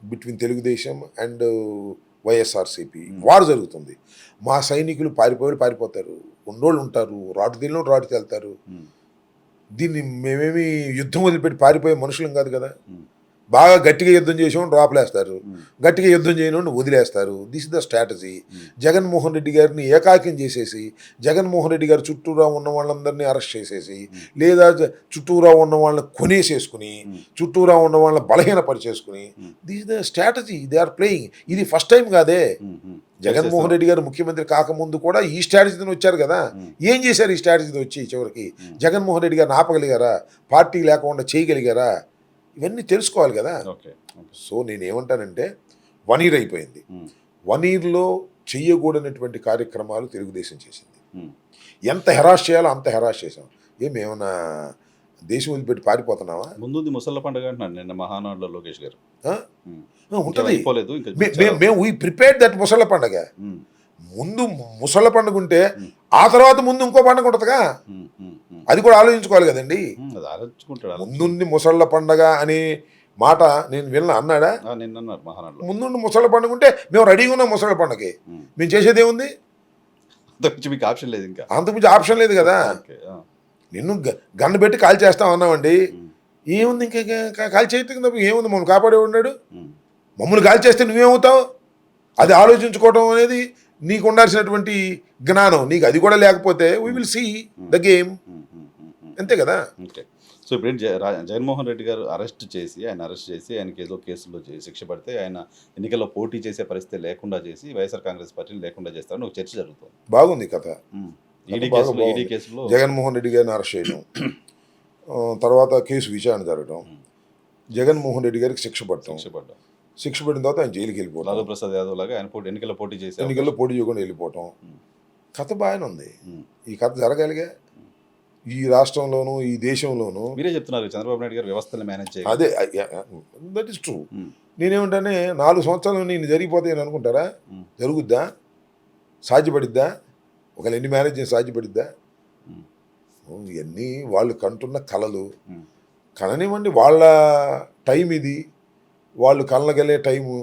between Telugu Desam and YSRCP. War జరుగుతుంది. మా సైనికులు పారిపోతారు, ఉన్నోళ్ళు ఉంటారు, రాటు తెలియని రాటు వెళ్తారు. దీన్ని మేమేమి యుద్ధం వదిలిపెట్టి పారిపోయే మనుషులం కాదు కదా. బాగా గట్టిగా యుద్ధం చేసేవాడిని డ్రాప్లేస్తారు, గట్టిగా యుద్ధం చేయని వదిలేస్తారు. This is the strategy. Jaganmohan Reddy గారిని ఏకాకిం చేసేసి, జగన్మోహన్ రెడ్డి గారు చుట్టూరా ఉన్న వాళ్ళందరినీ అరెస్ట్ చేసేసి, లేదా చుట్టూరా ఉన్న వాళ్ళని కొనేసేసుకుని, చుట్టూరా ఉన్న వాళ్ళని బలహీనపరిచేసుకుని, this is the strategy they are playing. ఇది ఫస్ట్ టైం కాదే. జగన్మోహన్ రెడ్డి గారు ముఖ్యమంత్రి కాకముందు కూడా ఈ స్ట్రాటజీతో వచ్చారు కదా. ఏం చేశారు ఈ స్ట్రాటజీతో వచ్చి? చివరికి జగన్మోహన్ రెడ్డి గారిని ఆపగలిగారా? పార్టీ లేకుండా చేయగలిగారా? ఇవన్నీ తెలుసుకోవాలి కదా. సో నేనేమంటానంటే 1 year అయిపోయింది. 1 yearలో చెయ్యకూడనటువంటి కార్యక్రమాలు తెలుగుదేశం చేసింది. ఎంత హెరాస్ చేయాలో అంత హెరాస్ చేసాం. ఏమేమన్నా దేశం వదిలిపెట్టి పారిపోతున్నావా? ముందు ముసళ్ళ పండుగ అంటున్నాడు నిన్న మహానాడులో లోకేష్ గారు. ఉంటుంది. మేము వీ ప్రిపేర్డ్ దట్ ముసళ్ళ పండుగ. ముందు ముసళ్ళ పండుగ ఉంటే ఆ తర్వాత ముందు ఇంకో పండుగ ఉంటుందిగా. అది కూడా ఆలోచించుకోవాలి కదండి. ముందుంది ముసళ్ళ పండగ అనే మాట నేను అన్నాడా? ముందుండి ముసళ్ళ పండుగ ఉంటే మేము రెడీగా ఉన్నాం. ముసళ్ళ పండుగకి మేము చేసేది ఏముంది? అంతకుమించి ఆప్షన్ లేదు కదా. నిన్ను గన్ను పెట్టి కాల్ చేస్తాం అన్నామండి. ఏముంది ఇంకా కాల్ చేయటం ఏముంది? మమ్మల్ని కాపాడే ఉన్నాడు. మమ్మల్ని కాల్ చేస్తే నువ్వేమవుతావు? అది ఆలోచించుకోవడం అనేది నీకు ఉండాల్సినటువంటి జ్ఞానం. నీకు అది కూడా లేకపోతే we will see the game. అంతే కదా. సో ఇప్పుడు జగన్మోహన్ రెడ్డి గారు అరెస్ట్ చేసి ఆయనకి ఏదో కేసులో శిక్ష పడితే ఆయన ఎన్నికల్లో పోటీ చేసే పరిస్థితి లేకుండా చేసి వైఎస్ఆర్ కాంగ్రెస్ పార్టీని లేకుండా చేస్తారని ఒక చర్చ జరుగుతుంది. బాగుంది కథ. ఈడీ కేసులో జగన్మోహన్ రెడ్డి గారిని అరెస్ట్ చేయడం, తర్వాత కేసు విచారణ జరగడం, జగన్మోహన్ రెడ్డి గారికి శిక్ష పడిన తర్వాత ఆయన జైలుకి వెళ్ళిపోవడం, లాలూ ప్రసాద్ యాదవ్ లాగా ఆయన ఎన్నికల్లో పోటీ చేయకుండా వెళ్ళిపోవటం. కథ బాగానే ఉంది. ఈ కథ జరగాలిగా ఈ రాష్ట్రంలోనూ ఈ దేశంలోనూ. మీరే చెప్తున్నారు చంద్రబాబు నాయుడు గారు వ్యవస్థను మేనేజ్ చేయాలి. అదే దట్ ఈస్ ట్రూ. నేనేమంటానే 4 సంవత్సరాలు నేను జరిగిపోతాయని అనుకుంటారా? జరుగుద్దా? సాధ్యపడిద్దా? ఒకవేళ ఎన్ని మేనేజ్ చేసి సాధ్యపడిద్దా? ఇవన్నీ వాళ్ళు కంటున్న కళలు. కననివ్వండి, వాళ్ళ టైం ఇది, వాళ్ళు కళ్ళగలే టైము,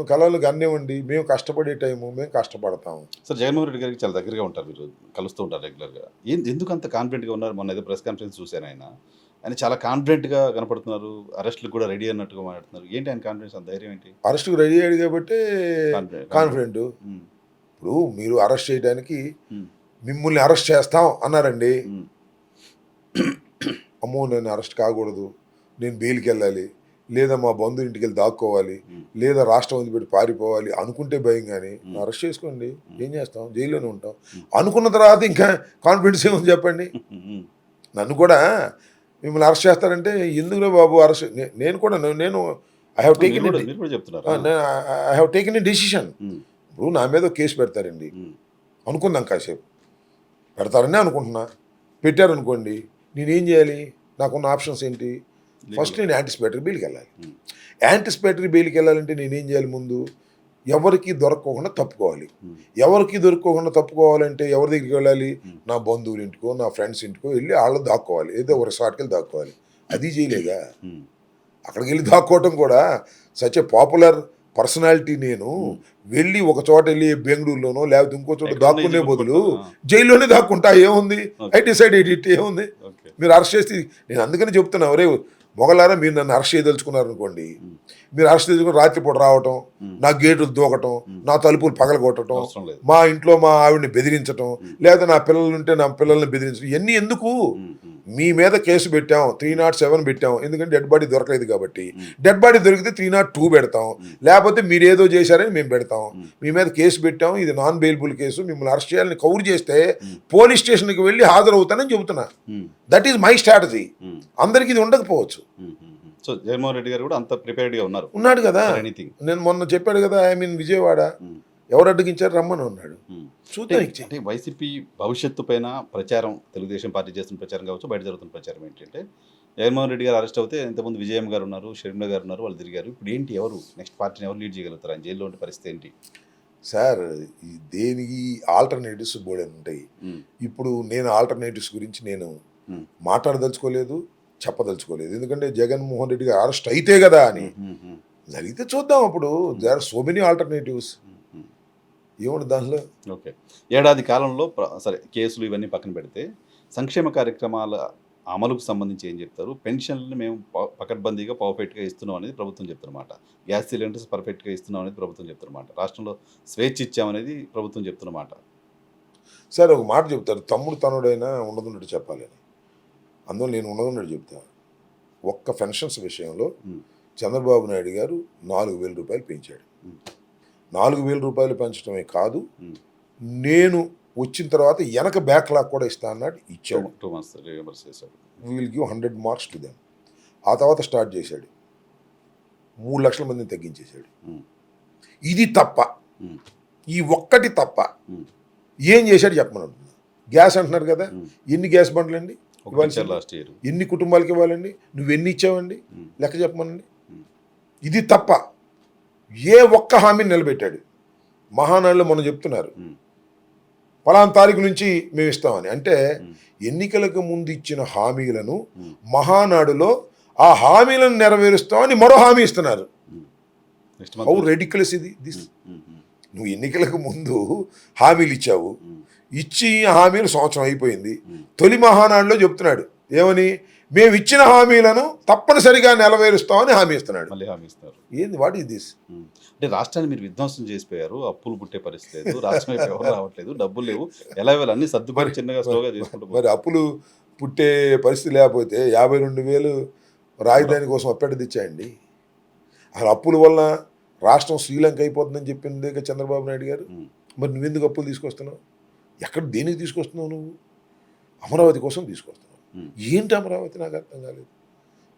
కళలు కనివ్వండి, మేము కష్టపడే టైము, మేము కష్టపడతాము. సార్ జగన్మోహన్ రెడ్డి గారికి చాలా దగ్గరగా ఉంటారు, మీరు కలుస్తూ ఉంటారు రెగ్యులర్గా. ఎందుకు అంత కాన్ఫిడెంట్గా ఉన్నారు? మొన్న ఏదో ప్రెస్ కాన్ఫరెన్స్ చూశాను, ఆయన చాలా కాన్ఫిడెంట్గా కనపడుతున్నారు, అరెస్టులకు కూడా రెడీ అన్నట్టుగా మాట్లాడుతున్నారు. ఏంటి ఆయన కాన్ఫిడెన్స్, అంత ధైర్యం ఏంటి? అరెస్ట్కి రెడీ అయ్యాడు కాబట్టి కాన్ఫిడెంట్. ఇప్పుడు మీరు అరెస్ట్ చేయడానికి మిమ్మల్ని అరెస్ట్ చేస్తాం అన్నారండి. అమ్మో నేను అరెస్ట్ కాకూడదు, నేను బెయిల్కి వెళ్ళాలి, లేదా మా బంధువు ఇంటికి వెళ్ళి దాక్కోవాలి, లేదా రాష్ట్రం వదిలిపెట్టి పారిపోవాలి అనుకుంటే భయం. కానీ అరెస్ట్ చేసుకోండి, ఏం చేస్తాం, జైల్లోనే ఉంటాం. అనుకున్న తర్వాత ఇంకా కాన్ఫిడెన్స్ ఏముంది చెప్పండి? నన్ను కూడా మిమ్మల్ని అరెస్ట్ చేస్తారంటే ఎందుకులే బాబు అరెస్ట్, నేను కూడా నేను I have taken a decision. ఇప్పుడు నా మీద కేసు పెడతారండి అనుకుందాం, కాసేపు పెడతారని అనుకుంటున్నా, పెట్టారనుకోండి, నేనేం చేయాలి? నాకున్న ఆప్షన్స్ ఏంటి? ఫస్ట్ నేను యాంటిసిపేటరీ బెయిల్కి వెళ్ళాలి. యాంటిసిపేటరీ బెయిల్కి వెళ్ళాలంటే నేనేం చేయాలి? ముందు ఎవరికి దొరకకుండా తప్పుకోవాలి. ఎవరికి దొరకకుండా తప్పుకోవాలంటే ఎవరి దగ్గరికి వెళ్ళాలి? నా బంధువుల ఇంటికో, నా ఫ్రెండ్స్ ఇంటికో వెళ్ళి వాళ్ళు దాక్కోవాలి, ఏదో ఒక రిసార్ట్కి వెళ్ళి దాక్కోవాలి. అది చేయలేగా. అక్కడికి వెళ్ళి దాక్కోవటం కూడా సచ్ ఏ పాపులర్ పర్సనాలిటీ నేను వెళ్ళి ఒక చోట వెళ్ళి బెంగళూరులోనో లేకపోతే ఇంకో చోట దాక్కునే బదులు జైల్లోనే దాక్కుంటా, ఏముంది? ఐ డిసైడ్ ఇట్, ఏముంది? మీరు అరెస్ట్ చేసి, నేను అందుకని చెప్తున్నా, ఒరే మొగలారా, మీరు నన్ను అరెస్ట్ చేయదలుచుకున్నారు అనుకోండి, మీరు అరెస్ట్ చేసుకుని రాత్రిపూట రావటం, నా గేట్లు దూకటం, నా తలుపులు పగలగొట్టడం, మా ఇంట్లో మా ఆవిడని బెదిరించటం, లేదా నా పిల్లలు ఉంటే నా పిల్లల్ని బెదిరించడం, ఇవన్నీ ఎందుకు? మీ మీద కేసు పెట్టాం, 307 పెట్టాం, ఎందుకంటే డెడ్ బాడీ దొరకలేదు కాబట్టి. డెడ్ బాడీ దొరికితే 302 పెడతాం, లేకపోతే మీరు ఏదో చేశారని మేము పెడతాం. మీ మీద కేసు పెట్టాం, ఇది నాన్ బెయిలబుల్ కేసు, మిమ్మల్ని అరెస్ట్ చేయాలని కౌరు చేస్తే పోలీస్ స్టేషన్కి వెళ్ళి హాజరవుతానని చెబుతున్నా. That is my strategy. అందరికి ఇది ఉండకపోవచ్చు. సో జగన్మోహన్ రెడ్డి గారు కూడా అంత ప్రిపేర్డ్గా ఉన్నాడు కదా. నేను మొన్న చెప్పాడు కదా, ఐ మీన్ విజయవాడ ఎవరు అడ్డగించారు, రమ్మని ఉన్నాడు. చూద్దాం. అంటే వైసీపీ భవిష్యత్తు పైన ప్రచారం, తెలుగుదేశం పార్టీ చేస్తున్న ప్రచారం కావచ్చు, బయట జరుగుతున్న ప్రచారం ఏంటంటే జగన్మోహన్ రెడ్డి గారు అరెస్ట్ అవుతే ఇంతకుముందు విజయం గారు ఉన్నారు, షర్మిల గారు ఉన్నారు, వాళ్ళు తిరిగారు. ఇప్పుడు ఏంటి, ఎవరు నెక్స్ట్ పార్టీని ఎవరు లీడ్ చేయగలుగుతారు? ఆయన జైల్లో ఉండే పరిస్థితి ఏంటి? సార్, దేనికి ఆల్టర్నేటివ్స్ బోర్డు ఉంటాయి. ఇప్పుడు నేను ఆల్టర్నేటివ్స్ గురించి నేను మాట్లాడదలుచుకోలేదు, చెప్పదలుచుకోలేదు. ఎందుకంటే జగన్మోహన్ రెడ్డి గారు అరెస్ట్ అయితే కదా అని జరిగితే చూద్దాం. అప్పుడు they are so many alternatives. ఏముంది దానిలో? ఓకే, ఏడాది కాలంలో సరే కేసులు ఇవన్నీ పక్కన పెడితే సంక్షేమ కార్యక్రమాల అమలుకు సంబంధించి ఏం చెప్తారు? పెన్షన్లు మేము పకడ్బందీగా పర్ఫెక్ట్గా ఇస్తున్నాం అనేది ప్రభుత్వం చెప్తున్నమాట. గ్యాస్ సిలిండర్స్ పర్ఫెక్ట్గా ఇస్తున్నాం అనేది ప్రభుత్వం చెప్తున్నమాట. రాష్ట్రంలో స్వేచ్ఛ ఇచ్చామనేది ప్రభుత్వం చెప్తున్నమాట. సార్, ఒక మాట చెప్తారు, తమ్ముడు తనుడైనా ఉండదున్నట్టు చెప్పాలని. అందువల్ల నేను ఉండదున్నట్టు చెప్తాను. ఒక్క పెన్షన్స్ విషయంలో చంద్రబాబు నాయుడు గారు 4,000 రూపాయలు పెంచాడు. 4,000 రూపాయలు పెంచడమే కాదు, నేను వచ్చిన తర్వాత వెనక బ్యాక్లాగ్ కూడా ఇస్తా అన్నాడు, ఇచ్చాడు. 2 months రివర్స్ చేశాడు. Will give 100 marks to them. ఆ తర్వాత స్టార్ట్ చేశాడు, 3 లక్షల మందిని తగ్గించేశాడు. ఇది తప్ప, ఈ ఒక్కటి తప్ప ఏం చేశాడు చెప్పమని అంటున్నా. గ్యాస్ అంటున్నారు కదా, ఎన్ని గ్యాస్ బండ్లు అండి లాస్ట్ ఇయర్? ఎన్ని కుటుంబాలకి ఇవ్వాలండి? నువ్వు ఎన్ని ఇచ్చావండి? లెక్క చెప్పమనండి. ఇది తప్ప ఏ ఒక్క హామీని నిలబెట్టాడు? మహానాడులో మనం చెప్తున్నారు ఫలానా తారీఖు నుంచి మేము ఇస్తామని. అంటే ఎన్నికలకు ముందు ఇచ్చిన హామీలను మహానాడులో ఆ హామీలను నెరవేరుస్తామని మరో హామీ ఇస్తున్నారు. హౌ రెడిక్యులస్ ఇది దిస్. నువ్వు ఎన్నికలకు ముందు హామీలు ఇచ్చావు, ఇచ్చి హామీలు సంవత్సరం అయిపోయింది. తొలి మహానాడులో చెప్తున్నాడు ఏమని? మేము ఇచ్చిన హామీలను తప్పనిసరిగా నెరవేరుస్తామని హామీ ఇస్తున్నాడు. మళ్ళీ హామీ ఇస్తారు. ఏంది, వాట్ ఈస్ దిస్? అంటే రాష్ట్రాన్ని మీరు విధ్వంసం చేసిపోయారు, అప్పులు పుట్టే పరిస్థితి లేదు, రాష్ట్రం ఎవరు రావట్లేదు, డబ్బులు లేవు, ఎలా అన్ని సర్దుబాటు చిన్నగా స్లోగా చేసుకుంటారు. మరి అప్పులు పుట్టే పరిస్థితి లేకపోతే 52,000 రాజధాని కోసం అప్పెట్ట తెచ్చాయండి. అసలు అప్పుల వల్ల రాష్ట్రం శ్రీలంక అయిపోతుందని చెప్పింది చంద్రబాబు నాయుడు గారు. మరి నువ్వెందుకు అప్పులు తీసుకొస్తున్నావు? ఎక్కడ దేనికి తీసుకొస్తున్నావు? నువ్వు అమరావతి కోసం తీసుకొస్తున్నావు. ఏంటి అమరావతి? నాకు అర్థం కాలేదు.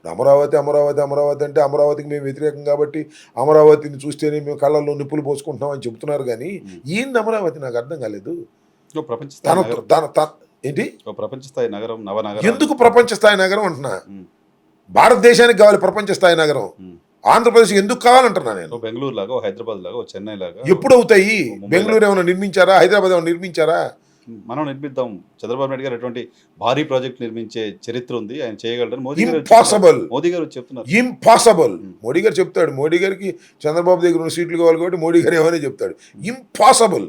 ఇప్పుడు అమరావతి అమరావతి అమరావతి అంటే అమరావతికి మేము వ్యతిరేకం కాబట్టి అమరావతిని చూస్తేనే మేము కళ్ళల్లో నిప్పులు పోసుకుంటున్నాం అని చెప్తున్నారు. కానీ ఏంది అమరావతి? నాకు అర్థం కాలేదు. ఏంటి ప్రపంచ స్థాయి నగరం, నవనగరం? ఎందుకు ప్రపంచ స్థాయి నగరం అంటున్నా? భారతదేశానికి కావాలి ప్రపంచ స్థాయి నగరం. ఆంధ్రప్రదేశ్ ఎందుకు కావాలంటున్నా నేను. ఓ బెంగళూరు లాగా, ఓ హైదరాబాద్ లాగా, ఓ చెన్నై లాగా ఎప్పుడు అవుతాయి? ముంబై బెంగళూరు ఏమైనా నిర్మించారా? హైదరాబాద్ ఏమైనా నిర్మించారా? మనం నిర్మిద్దాం. చంద్రబాబు నాయుడు గారు ఎటువంటి భారీ ప్రాజెక్ట్ నిర్మించే చరిత్ర ఉంది, ఆయన చేయగలరని మోదీ గారు ఇంపాసిబుల్. మోదీ గారు చెప్తున్నారు. ఇంపాసిబుల్. మోడీ గారు చెప్తాడు. మోడీ గారికి చంద్రబాబు దగ్గర 2 సీట్లు కావాలి కాబట్టి మోడీ గారు ఏమైనా చెప్తాడు. ఇంపాసిబుల్.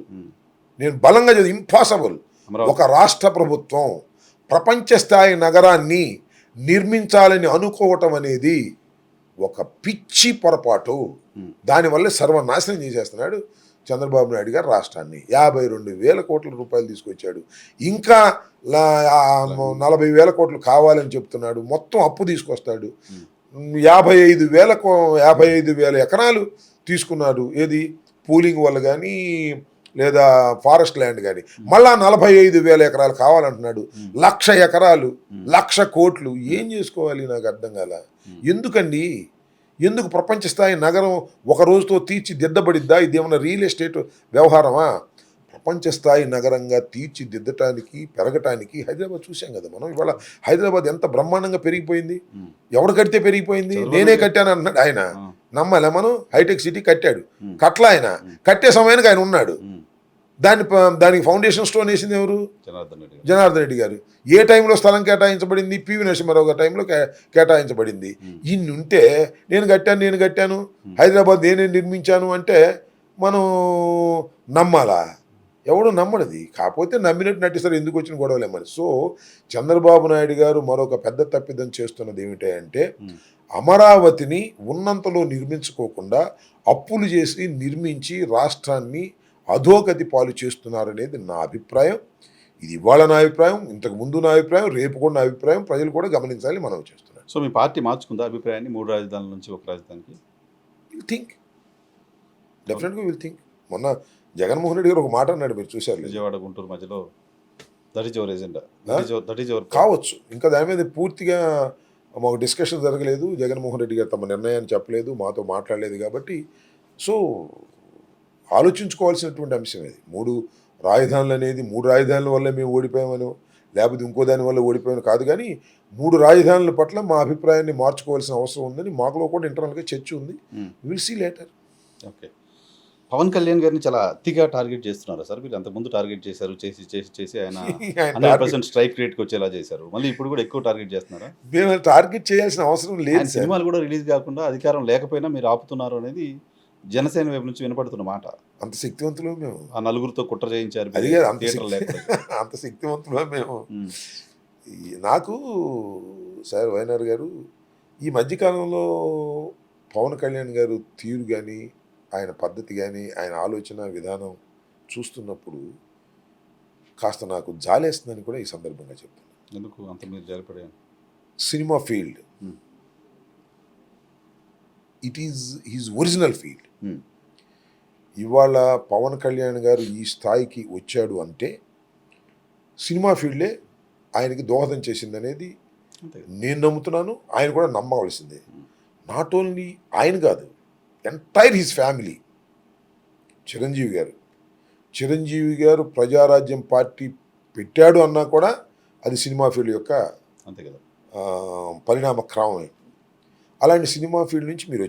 నేను బలంగా చదివి ఇంపాసిబుల్. ఒక రాష్ట్ర ప్రభుత్వం ప్రపంచ స్థాయి నగరాన్ని నిర్మించాలని అనుకోవటం అనేది ఒక పిచ్చి పొరపాటు. దానివల్ల సర్వనాశనం చేసేస్తున్నాడు చంద్రబాబు నాయుడు గారు రాష్ట్రాన్ని. 52,000 కోట్ల రూపాయలు తీసుకొచ్చాడు. ఇంకా 40,000 కోట్లు కావాలని చెప్తున్నాడు. మొత్తం అప్పు తీసుకొస్తాడు. 55,000 ఎకరాలు తీసుకున్నాడు. ఏది పూలింగ్ వల్ల కానీ లేదా ఫారెస్ట్ ల్యాండ్ కానీ. మళ్ళా 45,000 ఎకరాలు కావాలంటున్నాడు. 1,00,000 ఎకరాలు, 1,00,000 కోట్లు. ఏం చేసుకోవాలి? నాకు అర్థం కాల. ఎందుకండి? ఎందుకు ప్రపంచ స్థాయి నగరం ఒక రోజుతో తీర్చిదిద్దబడిద్దా? ఇదేమన్నా రియల్ ఎస్టేట్ వ్యవహారమా? ప్రపంచ స్థాయి నగరంగా తీర్చిదిద్దటానికి, పెరగటానికి హైదరాబాద్ చూసాం కదా మనం. ఇవాళ హైదరాబాద్ ఎంత బ్రహ్మాండంగా పెరిగిపోయింది. ఎవడు కడితే పెరిగిపోయింది? నేనే కట్టాను అంటున్నాడు ఆయన. నమ్మాలా మనం? హైటెక్ సిటీ కట్టాడు. కట్లా ఆయన. కట్టే సమయానికి ఆయన ఉన్నాడు. దానికి ఫౌండేషన్ స్టోన్ వేసింది ఎవరు? జనార్దన్ రెడ్డి గారు. ఏ టైంలో స్థలం కేటాయించబడింది? పివి నరసింహారావు గారి టైంలో కేటాయించబడింది. ఇన్ని ఉంటే నేను కట్టాను, హైదరాబాద్ నేనే నిర్మించాను అంటే మనం నమ్మాలా? ఎవడు నమ్మడది. కాకపోతే నమ్మినట్టు నటిస్తారు. ఎందుకు వచ్చిన గొడవలేమని. సో చంద్రబాబు నాయుడు గారు మరొక పెద్ద తప్పిదం చేస్తున్నది ఏమిటంటే అమరావతిని ఉన్నంతలో నిర్మించుకోకుండా అప్పులు చేసి నిర్మించి రాష్ట్రాన్ని అధోగతి పాలు చేస్తున్నారనేది నా అభిప్రాయం. ఇది ఇవాళ నా అభిప్రాయం, ఇంతకు ముందు నా అభిప్రాయం, రేపు కూడా నా అభిప్రాయం. ప్రజలు కూడా గమనించాలి. మనం చేస్తున్నాం. సో మీ పార్టీ మార్చుకుందా అభిప్రాయాన్ని? 3 రాజధానుల నుంచి ఒక రాజధానికి థింక్ డెఫినెట్గా విల్ థింక్. మొన్న జగన్మోహన్ రెడ్డి గారు ఒక మాట అన్నాడు, మీరు చూశారు. విజయవాడ గుంటూరు మధ్యలో దట్ ఈజ్ యువర్ ఎజెండా కావచ్చు. ఇంకా దాని మీద పూర్తిగా మాకు డిస్కషన్ జరగలేదు. జగన్మోహన్ రెడ్డి గారు తమ నిర్ణయాన్ని చెప్పలేదు, మాతో మాట్లాడలేదు. కాబట్టి సో ఆలోచించుకోవాల్సినటువంటి అంశం ఇది. 3 రాజధానులు అనేది 3 రాజధానుల వల్ల మేము ఓడిపోయామనో లేకపోతే ఇంకో దాని వల్ల ఓడిపోయామని కాదు. కానీ 3 రాజధానుల పట్ల మా అభిప్రాయాన్ని మార్చుకోవాల్సిన అవసరం ఉందని మాకులో కూడా ఇంటర్నల్గా చర్చ ఉంది. Will see later. Okay. Pawan Kalyan గారిని చాలా అతిగా టార్గెట్ చేస్తున్నారా సార్? వీళ్ళు అంతకుముందు టార్గెట్ చేశారు, చేసి ఆయన 100% స్ట్రైక్ రేట్కి వచ్చేలా చేశారు. మళ్ళీ ఇప్పుడు కూడా ఎక్కువ టార్గెట్ చేస్తున్నారా? మేము టార్గెట్ చేయాల్సిన అవసరం లేదు. సినిమాలు కూడా రిలీజ్ కాకుండా అధికారం లేకపోయినా మీరు ఆపుతున్నారు అనేది జనసేన వైపు నుంచి వినపడుతున్న మాట. అంత శక్తివంతులు మేము. ఆ నలుగురితో కుట్ర చేయించారు. అది అంత శక్తివంతులు మేము. నాకు సార్ వైఎన్ఆర్ గారు ఈ మధ్యకాలంలో పవన్ కళ్యాణ్ గారు తీరు కానీ, ఆయన పద్ధతి కానీ, ఆయన ఆలోచన విధానం చూస్తున్నప్పుడు కాస్త నాకు జాలేస్తుందని కూడా ఈ సందర్భంగా చెప్తాను. ఎందుకు అంత మీరు జాలిపడారు? Cinema field it is his original field. ఇవాళ పవన్ కళ్యాణ్ గారు ఈ స్థాయికి వచ్చాడు అంటే సినిమా ఫీల్డే ఆయనకి దోహదం చేసిందనేది నేను నమ్ముతున్నాను. ఆయన కూడా నమ్మవలసిందే. నాట్ ఓన్లీ ఆయన కాదు, ఎంటైర్ హిజ్ ఫ్యామిలీ. చిరంజీవి గారు ప్రజారాజ్యం పార్టీ పెట్టాడు అన్నా కూడా అది సినిమా ఫీల్డ్ యొక్క అంతే కదా పరిణామ క్రమమే. అలాంటి సినిమా ఫీల్డ్ నుంచి మీరు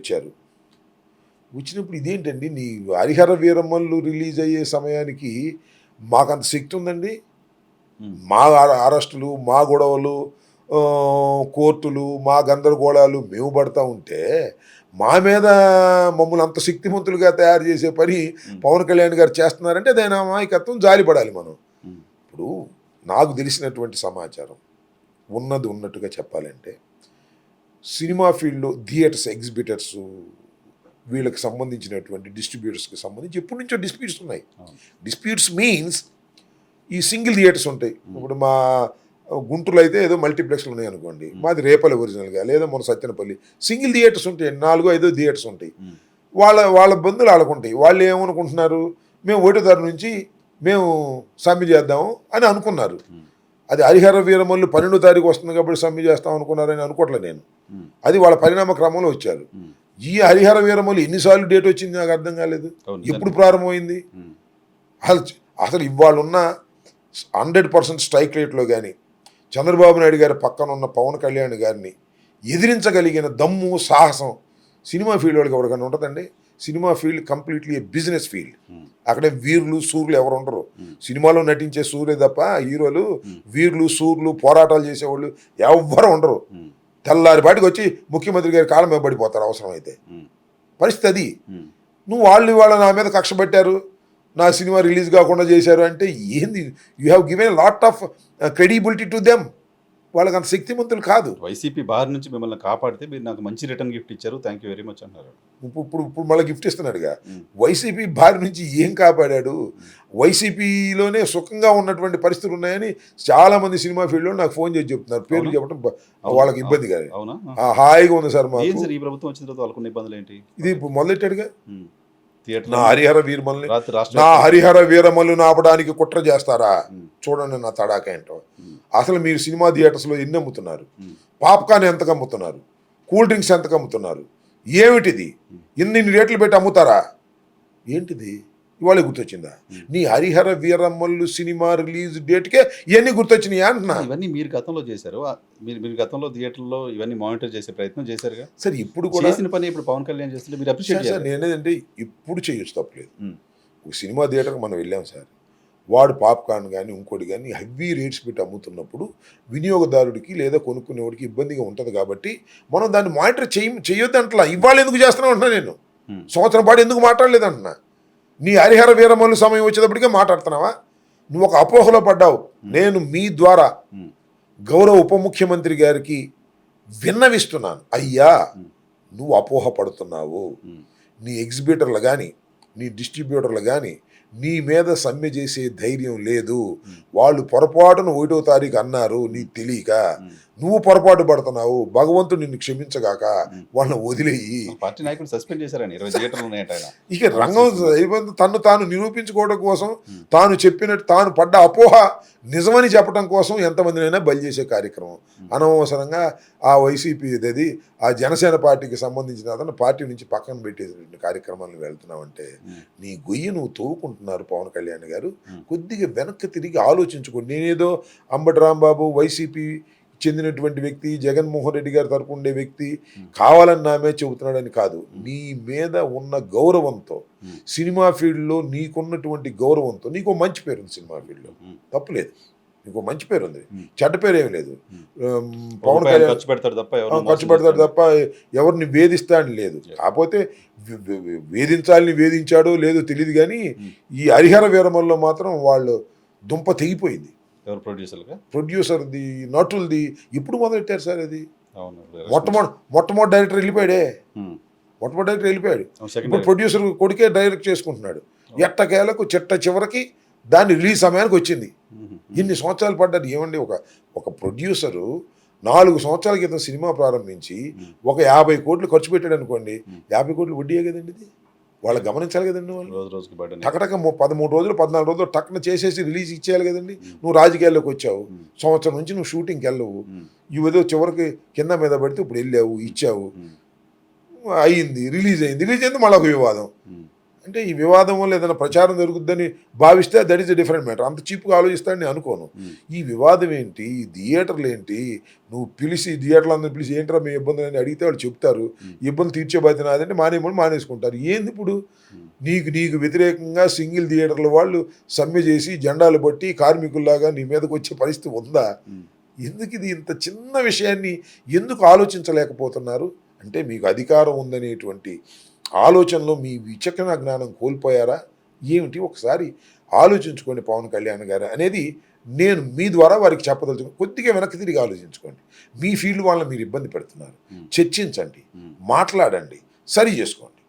వచ్చినప్పుడు ఇదేంటండి, నీ హరిహర వీరమ్మలు రిలీజ్ అయ్యే సమయానికి మాకంత శక్తి ఉందండి. మా అరెస్టులు, మా గొడవలు, కోర్టులు, మా గందరగోళాలు మేము పడతా ఉంటే మా మీద మమ్మల్ని అంత శక్తిమంతులుగా తయారు చేసే పని పవన్ కళ్యాణ్ గారు చేస్తున్నారంటే దాని అమాయకత్వం జాలిపడాలి మనం. ఇప్పుడు నాకు తెలిసినటువంటి సమాచారం ఉన్నట్టుగా చెప్పాలంటే సినిమా ఫీల్డ్లో థియేటర్స్, ఎగ్జిబిటర్స్, వీళ్ళకి సంబంధించినటువంటి డిస్ట్రిబ్యూటర్స్కి సంబంధించి ఎప్పటి నుంచో డిస్ప్యూట్స్ ఉన్నాయి. డిస్ప్యూట్స్ మీన్స్ ఈ సింగిల్ థియేటర్స్ ఉంటాయి. ఇప్పుడు మా గుంటూరులో అయితే ఏదో మల్టీప్లెక్స్లు ఉన్నాయి అనుకోండి, మాది రేపల్లి ఒరిజినల్గా, లేదా మన సత్యనపల్లి సింగిల్ థియేటర్స్ ఉంటాయి, 4-5 థియేటర్స్ ఉంటాయి. వాళ్ళ బంధువులు వాళ్ళకుంటాయి. వాళ్ళు ఏమనుకుంటున్నారు, మేము 1వ తారీఖు నుంచి మేము సమ్మె చేద్దాము అని అనుకున్నారు. అది హరిహర వీరమల్లు 12వ తారీఖు వస్తుంది కాబట్టి సమ్మె చేస్తాం అనుకున్నారని అనుకోవట్లేదు నేను. అది వాళ్ళ పరిణామ క్రమంలో వచ్చారు. ఈ హరిహర వీరమల్లు ఎన్నిసార్లు డేట్ వచ్చింది నాకు అర్థం కాలేదు. ఎప్పుడు ప్రారంభమైంది అసలు? ఇవాళ ఉన్న 100% స్ట్రైక్ రేట్లో కానీ చంద్రబాబు నాయుడు గారి పక్కన ఉన్న పవన్ కళ్యాణ్ గారిని ఎదిరించగలిగిన దమ్ము, సాహసం సినిమా ఫీల్డ్ వాళ్ళకి ఎవరికైనా ఉంటుందండి? Cinema field completely business field. అక్కడే వీరులు సూర్యులు ఎవరు ఉండరు. సినిమాలో నటించే సూర్యులే తప్ప హీరోలు వీరులు సూర్యులు పోరాటాలు చేసేవాళ్ళు ఎవ్వరు ఉండరు. తెల్లారి పాటికి వచ్చి ముఖ్యమంత్రి గారి కాలం మీద పడిపోతారు అవసరమైతే. పరిస్థితి అది. నువ్వు వాళ్ళు నా మీద కక్ష పెట్టారు, నా సినిమా రిలీజ్ కాకుండా చేశారు అంటే ఏంది? You have given lot of credibility to them. వాళ్ళకి అంత శక్తిమంతులు కాదు. వైసీపీ బారి నుంచి మిమ్మల్ని కాపాడితే మీరు నాకు మంచి రిటర్న్ గిఫ్ట్ ఇచ్చారు, థ్యాంక్ యూ వెరీ మచ్ అన్నారు. ఇప్పుడు మళ్ళీ గిఫ్ట్ ఇస్తున్నాడుగా. వైసీపీ బారి నుంచి ఏం కాపాడాడు? వైసీపీలోనే సుఖంగా ఉన్నటువంటి పరిస్థితులు ఉన్నాయని చాలా మంది సినిమా ఫీల్డ్లో నాకు ఫోన్ చేసి చెప్తున్నారు. పేర్లు చెప్పడం వాళ్ళకి ఇబ్బంది కాదు. అవునా? హాయిగా ఉంది సార్ మాకు. ఏం సార్ ఈ ప్రభుత్వం వచ్చిన తర్వాత వాళ్ళకున్న ఇబ్బందులు ఏంటి? ఇది ఇప్పుడు మొదలెట్టాడుగా. థియేటర్ నా హరిహర వీరమల్లుని ఆపడానికి కుట్ర చేస్తారా? చూడండి నా తడాక ఏంటో. అసలు మీరు సినిమా థియేటర్స్లో ఎన్ని అమ్ముతున్నారు? పాప్కార్న్ ఎంతకు అమ్ముతున్నారు? కూల్ డ్రింక్స్ ఎంతకు అమ్ముతున్నారు? ఏమిటిది? ఇన్ని రేట్లు పెట్టి అమ్ముతారా? ఏంటిది? ఇవాళ గుర్తొచ్చిందా? నీ హరిహర వీరమల్లు సినిమా రిలీజ్ డేట్కే ఇవన్నీ గుర్తొచ్చినాయి అంటున్నా. ఇవన్నీ మీరు గతంలో చేశారు. మీరు గతంలో థియేటర్లో ఇవన్నీ మానిటర్ చేసే ప్రయత్నం చేశారుగా. సరే ఇప్పుడు కూడా చేసిన పని ఇప్పుడు పవన్ కళ్యాణ్ చేస్తుంటే మీరు అప్రిషియేట్ చేయాలి. నేనేదంటే ఇప్పుడు చేయొచ్చు, తప్పలేదు. ఒక సినిమా థియేటర్కి మనం వెళ్ళాం సార్, వాడు పాప్కార్న్ కానీ ఇంకోటి కానీ హెవీ రేట్స్ పెట్టి అమ్ముతున్నప్పుడు వినియోగదారుడికి లేదా కొనుక్కునేవాడికి ఇబ్బందిగా ఉంటుంది. కాబట్టి మనం దాన్ని మానిటర్ చేయొద్దంటలా. ఇవాళ ఎందుకు చేస్తున్నావు అంటున్నా నేను. సంవత్సరం పాటు ఎందుకు మాట్లాడలేదంటున్నా. నీ హరిహర వీరమల్లు సమయం వచ్చేటప్పటికే మాట్లాడుతున్నావా? నువ్వు ఒక అపోహలో పడ్డావు. నేను మీ ద్వారా గౌరవ ఉప ముఖ్యమంత్రి గారికి విన్నవిస్తున్నాను, అయ్యా నువ్వు అపోహ పడుతున్నావు. నీ ఎగ్జిబిటర్లు కానీ నీ డిస్ట్రిబ్యూటర్లు కానీ నీ మీద సమ్మె చేసే ధైర్యం లేదు. వాళ్ళు పొరపాటును 1వ తారీఖు అన్నారు, నీకు తెలియక నువ్వు పొరపాటు పడుతున్నావు. భగవంతుడు నిన్ను క్షమించగాక వాళ్ళని వదిలేయి. పార్టీ నాయకుడు సస్పెండ్ చేశారని 20 థియేటర్లు ఉన్నాయట. ఇక రంగం తను తాను నిరూపించుకోవడం కోసం, తాను చెప్పినట్టు తాను పడ్డ అపోహ నిజమని చెప్పడం కోసం ఎంతమందినైనా బలి చేసే కార్యక్రమం. అనవసరంగా ఆ వైసీపీ అది ఆ జనసేన పార్టీకి సంబంధించిన అతను పార్టీ నుంచి పక్కన పెట్టేటువంటి కార్యక్రమాలను వెళ్తున్నావంటే నీ గొయ్యి నువ్వు తవ్వుకుంటున్నారు. పవన్ కళ్యాణ్ గారు కొద్దిగా వెనక్కి తిరిగి ఆలోచించుకోండి. నేనేదో అంబటి రాంబాబు వైసీపీ చెందినటువంటి వ్యక్తి, జగన్మోహన్ రెడ్డి గారి తరపు ఉండే వ్యక్తి కావాలని నామే చెబుతున్నాడని కాదు. నీ మీద ఉన్న గౌరవంతో, సినిమా ఫీల్డ్లో నీకున్నటువంటి గౌరవంతో నీకు మంచి పేరు ఉంది. సినిమా ఫీల్డ్లో తప్పులేదు, నీకు మంచి పేరు ఉంది, చెడ్డ పేరు ఏమి లేదు. పవన్ కళ్యాణ్ ఖర్చు పెడతాడు తప్ప ఎవరిని వేధిస్తాడని లేదు. కాకపోతే వేధించాలని వేధించాడో లేదో తెలియదు. కానీ ఈ హరిహర వీరమల్లో మాత్రం వాళ్ళు దుంప తెగిపోయింది. ప్రొడ్యూసర్ది, నటులది. ఇప్పుడు మొదలెట్టారు సార్ అది. మొట్టమొదటి డైరెక్టర్ వెళ్ళిపోయాడే. మొట్టమొదటి డైరెక్టర్ వెళ్ళిపోయాడు. ఇప్పుడు ప్రొడ్యూసర్ కొడుకే డైరెక్ట్ చేసుకుంటున్నాడు. ఎట్టకేలకు చివరికి దాన్ని రిలీజ్ సమయానికి వచ్చింది. ఇన్ని సంవత్సరాలు పడ్డారు. ఏమండి, ఒక ప్రొడ్యూసరు 4 సంవత్సరాల క్రితం సినిమా ప్రారంభించి ఒక 50 కోట్లు ఖర్చు పెట్టాడు అనుకోండి. 50 కోట్లు వడ్డీయే కదండి ఇది. వాళ్ళు గమనించాలి కదండి. వాళ్ళు టకటక 13 రోజులు 14 రోజులు టక్న చేసేసి రిలీజ్ ఇచ్చేయాలి కదండి. నువ్వు రాజకీయాల్లోకి వచ్చావు, సంవత్సరం నుంచి నువ్వు షూటింగ్కి వెళ్ళవు, ఇవేదో చివరికి కింద మీద పడితే ఇప్పుడు వెళ్ళావు, ఇచ్చావు, అయింది, రిలీజ్ అయింది మళ్ళీ ఒక వివాదం. అంటే ఈ వివాదం వల్ల ఏదైనా ప్రచారం జరుగుద్దని భావిస్తే that is a different matter. అంత చీప్గా ఆలోచిస్తాడని నేను అనుకోను. ఈ వివాదం ఏంటి, ఈ థియేటర్లు ఏంటి, నువ్వు పిలిచి థియేటర్లు అందరూ పిలిచి ఏంట్రా మీ ఇబ్బందులు అని అడిగితే వాళ్ళు చెప్తారు. ఇబ్బంది తీర్చే బాధ్యత నాదంటే మానేసుకుంటారు. ఏంది ఇప్పుడు నీకు వ్యతిరేకంగా సింగిల్ థియేటర్ల వాళ్ళు సమ్మె చేసి జెండాలు బట్టి కార్మికుల్లాగా నీ మీదకి వచ్చే పరిస్థితి ఉందా? ఎందుకు ఇది ఇంత చిన్న విషయాన్ని ఎందుకు ఆలోచించలేకపోతున్నారు? అంటే మీకు అధికారం ఉందనేటువంటి ఆలోచనలో మీ విచక్షణ జ్ఞానం కోల్పోయారా ఏమిటి? ఒకసారి ఆలోచించుకోండి పవన్ కళ్యాణ్ గారు అనేది నేను మీ ద్వారా వారికి చెప్పదలుచుకుని. కొద్దిగా వెనక్కి తిరిగి ఆలోచించుకోండి. మీ ఫీల్డ్ వాళ్ళని మీరు ఇబ్బంది పెడుతున్నారు. చర్చించండి, మాట్లాడండి, సరి చేసుకోండి.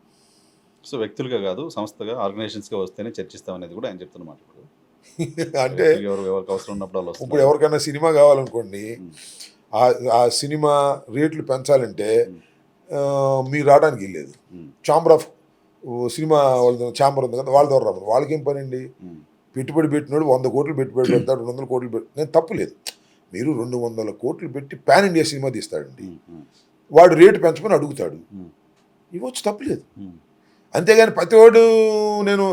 సో వ్యక్తులుగా కాదు, సంస్థగా, ఆర్గనైజేషన్స్గా వస్తేనే చర్చిస్తామనేది కూడా ఆయన చెప్తున్నమాట. అంటే ఎవరికి అవసరం ఉన్నప్పుడు ఇప్పుడు ఎవరికైనా సినిమా కావాలనుకోండి, ఆ సినిమా రేట్లు పెంచాలంటే మీరు రావడానికి వెళ్ళలేదు. ఛాంబర్ ఆఫ్ సినిమా వాళ్ళ ఛాంబర్ ఉంది కదా, వాళ్ళ ద్వారా రాదు. వాళ్ళకేం పని అండి? పెట్టుబడి పెట్టినాడు 100 కోట్లు పెట్టుబడి పెడతాడు, 200 కోట్లు పెట్టి, నేను తప్పులేదు. మీరు 200 కోట్లు పెట్టి పాన్ ఇండియా సినిమా తీస్తాడండి, వాడు రేటు పెంచమని అడుగుతాడు, ఇవ్వచ్చు, తప్పులేదు. అంతేగాని ప్రతివాడు నేను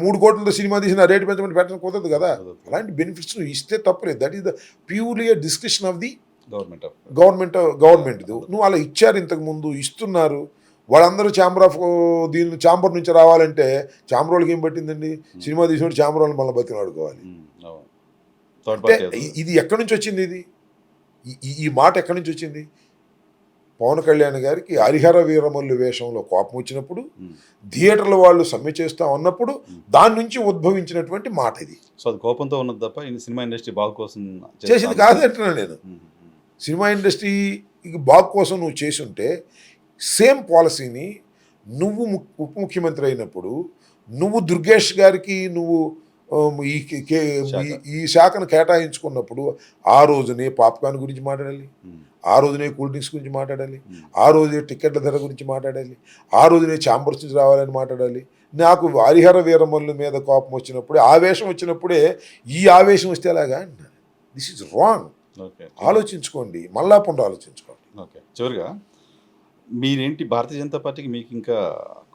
3 కోట్లతో సినిమా తీసిన రేటు పెంచమని పెట్టడం కుదరదు కదా. అలాంటి బెనిఫిట్స్ నువ్వు ఇస్తే తప్పులేదు. That is the purely discussion of the government. నువ్వు అలా ఇచ్చారు, ఇంతకు ముందు ఇస్తున్నారు, వాళ్ళందరూ ఛాంబర్ నుంచి రావాలంటే ఛాంబర్ వాళ్ళకి ఏం పట్టిందండి? సినిమా తీసినప్పుడు ఛాంబర్ వాళ్ళని మళ్ళీ బతిలాడుకోవాలి. థర్డ్ అంటే పార్టీ ఇది ఎక్కడి నుంచి వచ్చింది? ఇది ఈ మాట ఎక్కడి నుంచి వచ్చింది? పవన్ కళ్యాణ్ గారికి హరిహర వీరమల్లు వేషంలో కోపం వచ్చినప్పుడు, థియేటర్ల వాళ్ళు సమ్మె చేస్తా ఉన్నప్పుడు దాని నుంచి ఉద్భవించినటువంటి మాట ఇది. సో అది కోపంతో ఉన్నది తప్ప ఈ సినిమా ఇండస్ట్రీ బాగు కోసం చేసింది కాదంటున్నా నేను. సినిమా ఇండస్ట్రీ బాగు కోసం నువ్వు చేసి ఉంటే సేమ్ పాలసీని నువ్వు ఉప ముఖ్యమంత్రి అయినప్పుడు నువ్వు దుర్గేష్ గారికి నువ్వు ఈ శాఖను కేటాయించుకున్నప్పుడు ఆ రోజునే పాప్కార్న్ గురించి మాట్లాడాలి, ఆ రోజునే కూల్ డ్రింక్స్ గురించి మాట్లాడాలి, ఆ రోజే టికెట్ల ధర గురించి మాట్లాడాలి, ఆ రోజునే ఛాంబర్స్ నుంచి రావాలని మాట్లాడాలి. నాకు హరిహర వీరమల్లు మీద కోపం వచ్చినప్పుడే, ఆవేశం వచ్చినప్పుడే ఈ ఆవేశం వస్తే ఎలాగా అన్నాను. This is wrong. ఆలోచించుకోండి, మళ్ళా పుండు ఆలోచించుకోండి. ఓకే, చివరిగా మీరేంటి భారతీయ జనతా పార్టీకి మీకు ఇంకా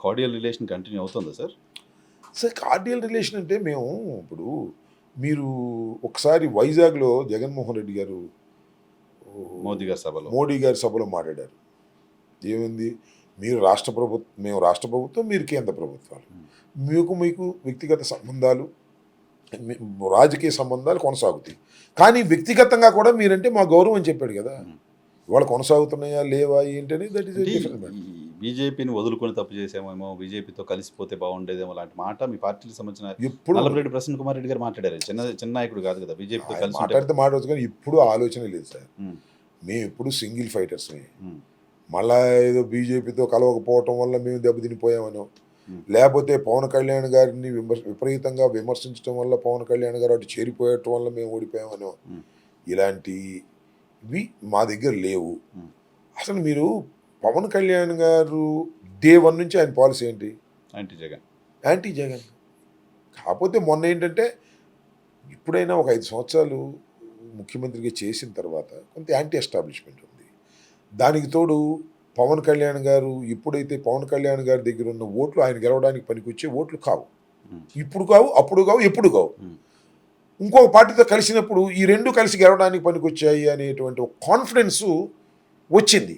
కార్డియల్ రిలేషన్ కంటిన్యూ అవుతుందా సార్? సార్ కార్డియల్ రిలేషన్ అంటే మేము ఇప్పుడు మీరు ఒకసారి వైజాగ్లో జగన్మోహన్ రెడ్డి గారు మోడీ గారి సభలో మాట్లాడారు. ఏమైంది? మీరు మేము రాష్ట్ర ప్రభుత్వం, మీరు కేంద్ర ప్రభుత్వాలు, మీకు వ్యక్తిగత సంబంధాలు, రాజకీయ సంబంధాలు కొనసాగుతాయి, కానీ వ్యక్తిగతంగా కూడా మీరంటే మా గౌరవం అని చెప్పాడు కదా. ఇవాళ కొనసాగుతున్నాయా లేవా ఏంటని దట్ ఈస్ డిఫరెంట్ మ్యాటర్. బీజేపీని వదులుకొని తప్పు చేసామేమో, బీజేపీతో కలిసిపోతే బాగుండేదేమో లాంటి మాట మీ పార్టీకి సంబంధించిన ఎప్పుడు నల్లమిరెడ్డి ప్రసన్న కుమార్ రెడ్డి గారు మాట్లాడారు. చిన్న నాయకుడు కాదు కదా, బీజేపీతో కలిసి మాట్లాడితే మాట్లాడచ్చు, కానీ ఇప్పుడు ఆలోచన లేదు సార్. మేము ఎప్పుడు సింగిల్ ఫైటర్స్మే. మళ్ళా ఏదో బీజేపీతో కలవకపోవటం వల్ల మేము దెబ్బతినిపోయామనో, లేకపోతే పవన్ కళ్యాణ్ గారిని విపరీతంగా విమర్శించడం వల్ల పవన్ కళ్యాణ్ గారు అటు చేరిపోయటం వల్ల మేము ఓడిపోయామనో, ఇలాంటివి మా దగ్గర లేవు. అసలు మీరు పవన్ కళ్యాణ్ గారు డే 1 నుంచి ఆయన పాలసీ ఏంటి? యాంటీ జగన్. కాకపోతే మొన్న ఏంటంటే ఇప్పుడైనా ఒక 5 సంవత్సరాలు ముఖ్యమంత్రిగా చేసిన తర్వాత కొంత యాంటీ ఎస్టాబ్లిష్మెంట్ ఉంది. దానికి తోడు పవన్ కళ్యాణ్ గారు ఇప్పుడైతే పవన్ కళ్యాణ్ గారి దగ్గర ఉన్న ఓట్లు ఆయన గెలవడానికి పనికొచ్చే ఓట్లు కావు. ఇప్పుడు కావు, అప్పుడు కావు, ఎప్పుడు కావు. ఇంకొక పార్టీతో కలిసినప్పుడు ఈ రెండు కలిసి గెలవడానికి పనికొచ్చాయి అనేటువంటి ఒక కాన్ఫిడెన్స్ వచ్చింది.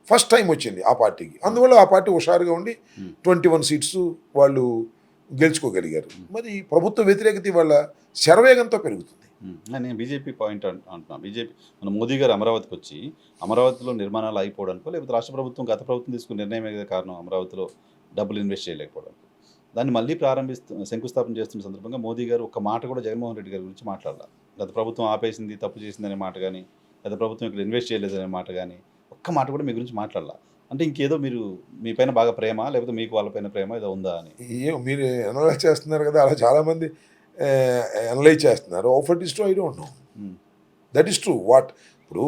ఫస్ట్ టైం వచ్చింది ఆ పార్టీకి. అందువల్ల ఆ పార్టీ హుషారుగా ఉండి 21 సీట్స్ వాళ్ళు గెలుచుకోగలిగారు. మరి ప్రభుత్వ వ్యతిరేకత వల్ల శరవేగంతో పెరుగుతుంది. నేను బీజేపీ పాయింట్ అంటున్నాను. బీజేపీ మన మోదీ గారు అమరావతికి వచ్చి అమరావతిలో నిర్మాణాలు అయిపోవడానికో, లేకపోతే రాష్ట్ర ప్రభుత్వం గత ప్రభుత్వం తీసుకున్న నిర్ణయమే కారణం అమరావతిలో డబ్బులు ఇన్వెస్ట్ చేయలేకపోవడానికి. దాన్ని మళ్ళీ శంకుస్థాపన చేస్తున్న సందర్భంగా మోదీ గారు ఒక మాట కూడా జగన్మోహన్ రెడ్డి గారి గురించి మాట్లాడాలి. గత ప్రభుత్వం ఆపేసింది, తప్పు చేసిందనే మాట కానీ, గత ప్రభుత్వం ఇక్కడ ఇన్వెస్ట్ చేయలేదనే మాట కానీ, ఒక్క మాట కూడా మీ గురించి మాట్లాడాల. అంటే ఇంకేదో మీరు మీ పైన బాగా ప్రేమ, లేకపోతే మీకు వాళ్ళపైన ప్రేమ ఏదో ఉందా అని. మీరు అనలైజ్ చేస్తున్నారు కదా, అలా చాలామంది అనలైజ్ చేస్తున్నారు. Of it is true, I don't know. That is true. ఇప్పుడు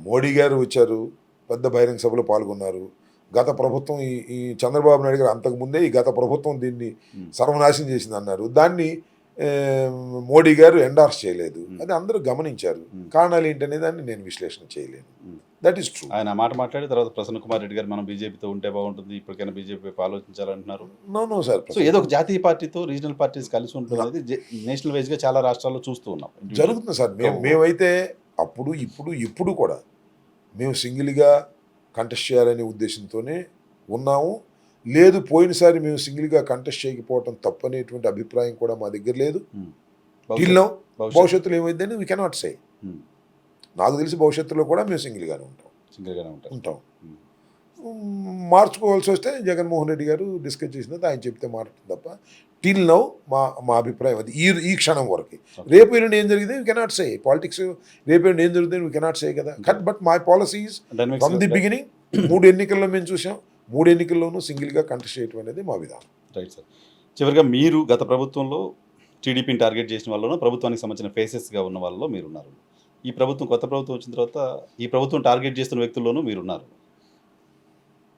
మోడీ గారు వచ్చారు, పెద్ద బహిరంగ సభలో పాల్గొన్నారు. గత ప్రభుత్వం ఈ చంద్రబాబు నాయుడు గారు అంతకుముందే ఈ గత ప్రభుత్వం దీన్ని సర్వనాశనం చేసింది అన్నారు. దాన్ని మోడీ గారు ఎండార్స్ చేయలేదు. అది అందరూ గమనించారు. కారణాలు ఏంటనే దాన్ని నేను విశ్లేషణ చేయలేను. That is true. ఆయన మాట మాట్లాడి తర్వాత ప్రసన్న కుమార్ రెడ్డి గారు మనం బీజేపీతో ఉంటే బాగుంటుంది, ఇప్పటికైనా బీజేపీ ఆలోచించాలంటున్నారు. No sir. సో ఏదో ఒక జాతీయ పార్టీతో రీజనల్ పార్టీస్ కలిసి ఉంటుంది, నేషనల్ వైజ్గా చాలా రాష్ట్రాల్లో చూస్తూ ఉన్నాం, జరుగుతుంది సార్. మేమైతే అప్పుడు ఇప్పుడు కూడా మేము సింగిల్గా కంటెస్ట్ చేయాలనే ఉద్దేశంతోనే ఉన్నాము. లేదు, పోయినసారి మేము సింగిల్గా కంటెస్ట్ చేయకపోవటం తప్పనేటువంటి అభిప్రాయం కూడా మా దగ్గర లేదు. భవిష్యత్తులో ఏమైందని వీ కెనాట్ సే. నాకు తెలిసి భవిష్యత్తులో కూడా మేము సింగిల్గానే ఉంటాం. మార్చుకోవాల్సి వస్తే జగన్మోహన్ రెడ్డి గారు డిస్కస్ చేసినది ఆయన చెప్తే మాట్లాడుతుంది తప్ప టిల్ నౌ మా అభిప్రాయం అది ఈ క్షణం వరకు. రేపు ఎల్లుండి ఏం జరిగింది వీ కెనాట్ సే. పాలిటిక్స్ రేపు ఎల్లుండి ఏం జరుగుతుంది వీ కెనాట్ సే కదా. But my policies from the beginning 3 ఎన్నికల్లో మేము చూసాం. 3 ఎన్నికల్లోనూ సింగిల్గా కంటెస్ట్ చేయడం అనేది మా విధానం. Right sir. చివరిగా మీరు గత ప్రభుత్వంలో టీడీపీని టార్గెట్ చేసిన వాళ్ళలో, ప్రభుత్వానికి సంబంధించిన ఫేసెస్గా ఉన్న వాళ్ళలో మీరున్నారు. ఈ ప్రభుత్వం, కొత్త ప్రభుత్వం వచ్చిన తర్వాత ఈ ప్రభుత్వం టార్గెట్ చేస్తున్న వ్యక్తుల్లోనూ మీరున్నారు.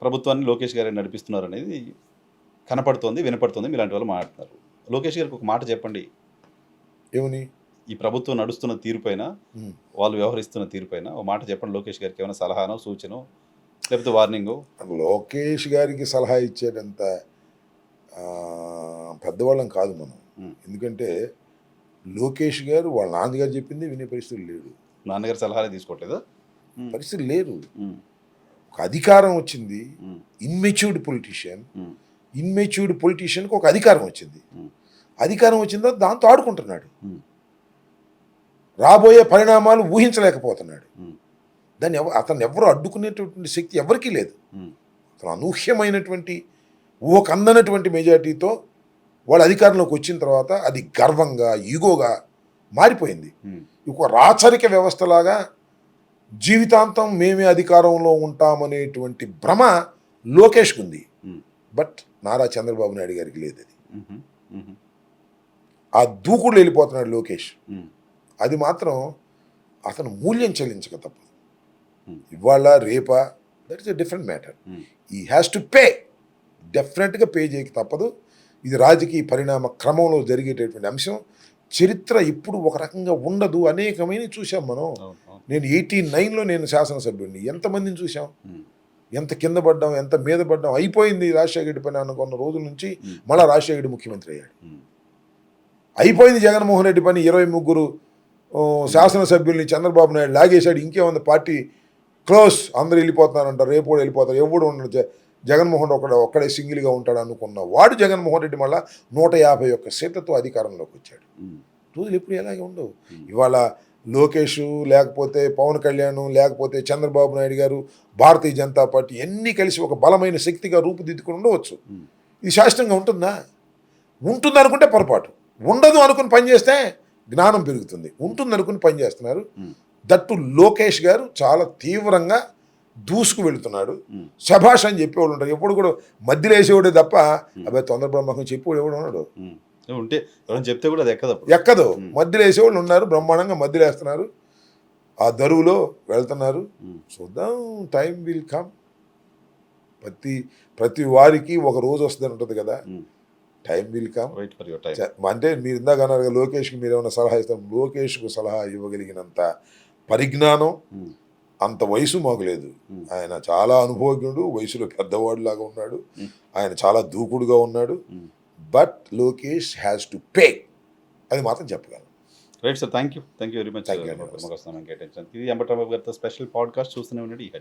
ప్రభుత్వాన్ని లోకేష్ గారు నడిపిస్తున్నారు అనేది కనపడుతోంది, వినపడుతుంది. మీలాంటి వాళ్ళు మాట్లాడుతున్నారు. లోకేష్ గారికి ఒక మాట చెప్పండి. ఏమని? ఈ ప్రభుత్వం నడుస్తున్న తీరుపైన, వాళ్ళు వ్యవహరిస్తున్న తీరుపైన ఒక మాట చెప్పండి. లోకేష్ గారికి ఏమైనా సలహానో, సూచనో, లేకపోతే వార్నింగో. లోకేష్ గారికి సలహా ఇచ్చేటంత పెద్దవాళ్ళం కాదు మనం. ఎందుకంటే లోకేష్ గారు వాళ్ళ నాన్నగారు చెప్పింది వినే పరిస్థితులు లేడు. నాన్నగారు సలహాలే తీసుకోవట్లేదా? పరిస్థితులు లేరు. ఒక అధికారం వచ్చింది, ఉమ్, ఇన్మెచ్యూర్డ్ పొలిటీషియన్, ఉమ్, ఇన్మెచ్యూర్డ్ పొలిటీషియన్కి ఒక అధికారం వచ్చింది. ఉమ్, అధికారం వచ్చిందో దాంతో ఆడుకుంటున్నాడు, ఉమ్, రాబోయే పరిణామాలు ఊహించలేకపోతున్నాడు. ఉమ్, దాన్ని అతను ఎవరు అడ్డుకునేటటువంటి శక్తి ఎవరికీ లేదు. ఉమ్, అతను అనూహ్యమైనటువంటి ఊహకందనటువంటి మెజార్టీతో వాళ్ళు అధికారంలోకి వచ్చిన తర్వాత అది గర్వంగా ఈగోగా మారిపోయింది. ఉమ్, ఒక రాచరిక వ్యవస్థలాగా జీవితాంతం మేమే అధికారంలో ఉంటామనేటువంటి భ్రమ లోకేష్కి ఉంది. ఉమ్, బట్ నారా చంద్రబాబు నాయుడు గారికి లేదు. అది ఉమ్, ఉమ్, ఆ దూకుడు వెళ్ళిపోతున్నాడు లోకేష్. ఉమ్, అది మాత్రం అతను మూల్యం చెల్లించక తప్పదు. Hmm. ఇవాళ రేపా that is a different matter. Hmm. ఈ హ్యాస్ టు పే, డెఫినెట్గా పే చేయక తప్పదు. ఇది రాజకీయ పరిణామ క్రమంలో జరిగేటటువంటి అంశం. చరిత్ర ఇప్పుడు ఒక రకంగా ఉండదు, అనేకమైన చూసాం మనం. అవును, అవును. నేను 89లో నేను శాసనసభ్యుడిని, ఎంతమందిని చూసాం, ఉమ్, ఎంత కింద పడ్డాం, ఎంత మీద పడ్డాం. అయిపోయింది రాజశేఖర రెడ్డి పని అనుకున్న రోజుల నుంచి Hmm. మళ్ళీ రాజశేఖర రెడ్డి ముఖ్యమంత్రి అయ్యాడు. ఉమ్, అయిపోయింది జగన్మోహన్ రెడ్డి పని. 23 శాసనసభ్యుల్ని చంద్రబాబు నాయుడు లాగేశాడు. ఇంకేముంది, పార్టీ క్లోజ్, అందరూ వెళ్ళిపోతున్నారంటారు, రేపు కూడా వెళ్ళిపోతారు, ఎవడు ఉండడు, జగన్మోహన్ ఒక్కడే సింగిల్గా ఉంటాడు అనుకున్న వాడు జగన్మోహన్ రెడ్డి మళ్ళా 151 సీట్లతో అధికారంలోకి వచ్చాడు. ఉమ్, రోజులు ఎప్పుడు ఎలాగే ఉండవు. ఇవాళ లోకేష్, లేకపోతే పవన్ కళ్యాణ్, లేకపోతే చంద్రబాబు నాయుడు గారు, భారతీయ జనతా పార్టీ ఎన్ని కలిసి ఒక బలమైన శక్తిగా రూపుదిద్దుకుని ఉండవచ్చు. ఉమ్, ఇది శాశ్వతంగా ఉంటుందా? ఉంటుంది అనుకుంటే పొరపాటు. ఉండదు అనుకుని పనిచేస్తే జ్ఞానం పెరుగుతుంది. ఉంటుంది అనుకుని పనిచేస్తున్నారు. ఉమ్, దట్టు లోకేష్ గారు చాలా తీవ్రంగా దూసుకు వెళుతున్నాడు. ఉమ్, శభాష్ అని చెప్పేవాళ్ళు ఉంటారు. ఎప్పుడు కూడా మధ్యలో వేసేవాడే తప్ప అబ్బాయి తొందర బ్రహ్మకం చెప్పేవాడు ఎవడు ఉన్నాడు? ఉమ్. ఉంటే ఎవరైనా చెప్తే కూడా అది ఎక్కదు అప్పుడు. ఎక్కదు. మధ్యలో వేసేవాళ్ళు ఉన్నారు, బ్రహ్మాండంగా మధ్యలో వేస్తున్నారు, ఆ దరువులో వెళ్తున్నారు. ఉమ్, చూద్దాం, టైం విల్ కమ్. ప్రతి వారికి ఒక రోజు వస్తుందని ఉంటుంది కదా, um. Time will come. Wait for your time. అంటే మీరు ఇందాక అన్నారు కదా, లోకేష్కి మీరు ఏమైనా సలహా ఇస్తారు. లోకేష్కు సలహా ఇవ్వగలిగినంత పరిజ్ఞానం, ఉమ్, అంత వయసు మాకు లేదు. ఉమ్, ఆయన చాలా అనుభవజ్ఞుడు, వయసులో పెద్దవాడు లాగా ఉన్నాడు, ఉమ్, ఆయన చాలా దూకుడుగా ఉన్నాడు. Um. But Lokesh has to pay, అది మాత్రం చెప్పగలను. Right sir, thank you very much. Thank you. ఇది అంబటరాంబాబు గారితో స్పెషల్ పాడ్కాస్ట్ చూస్తూనే ఉండండి ఈ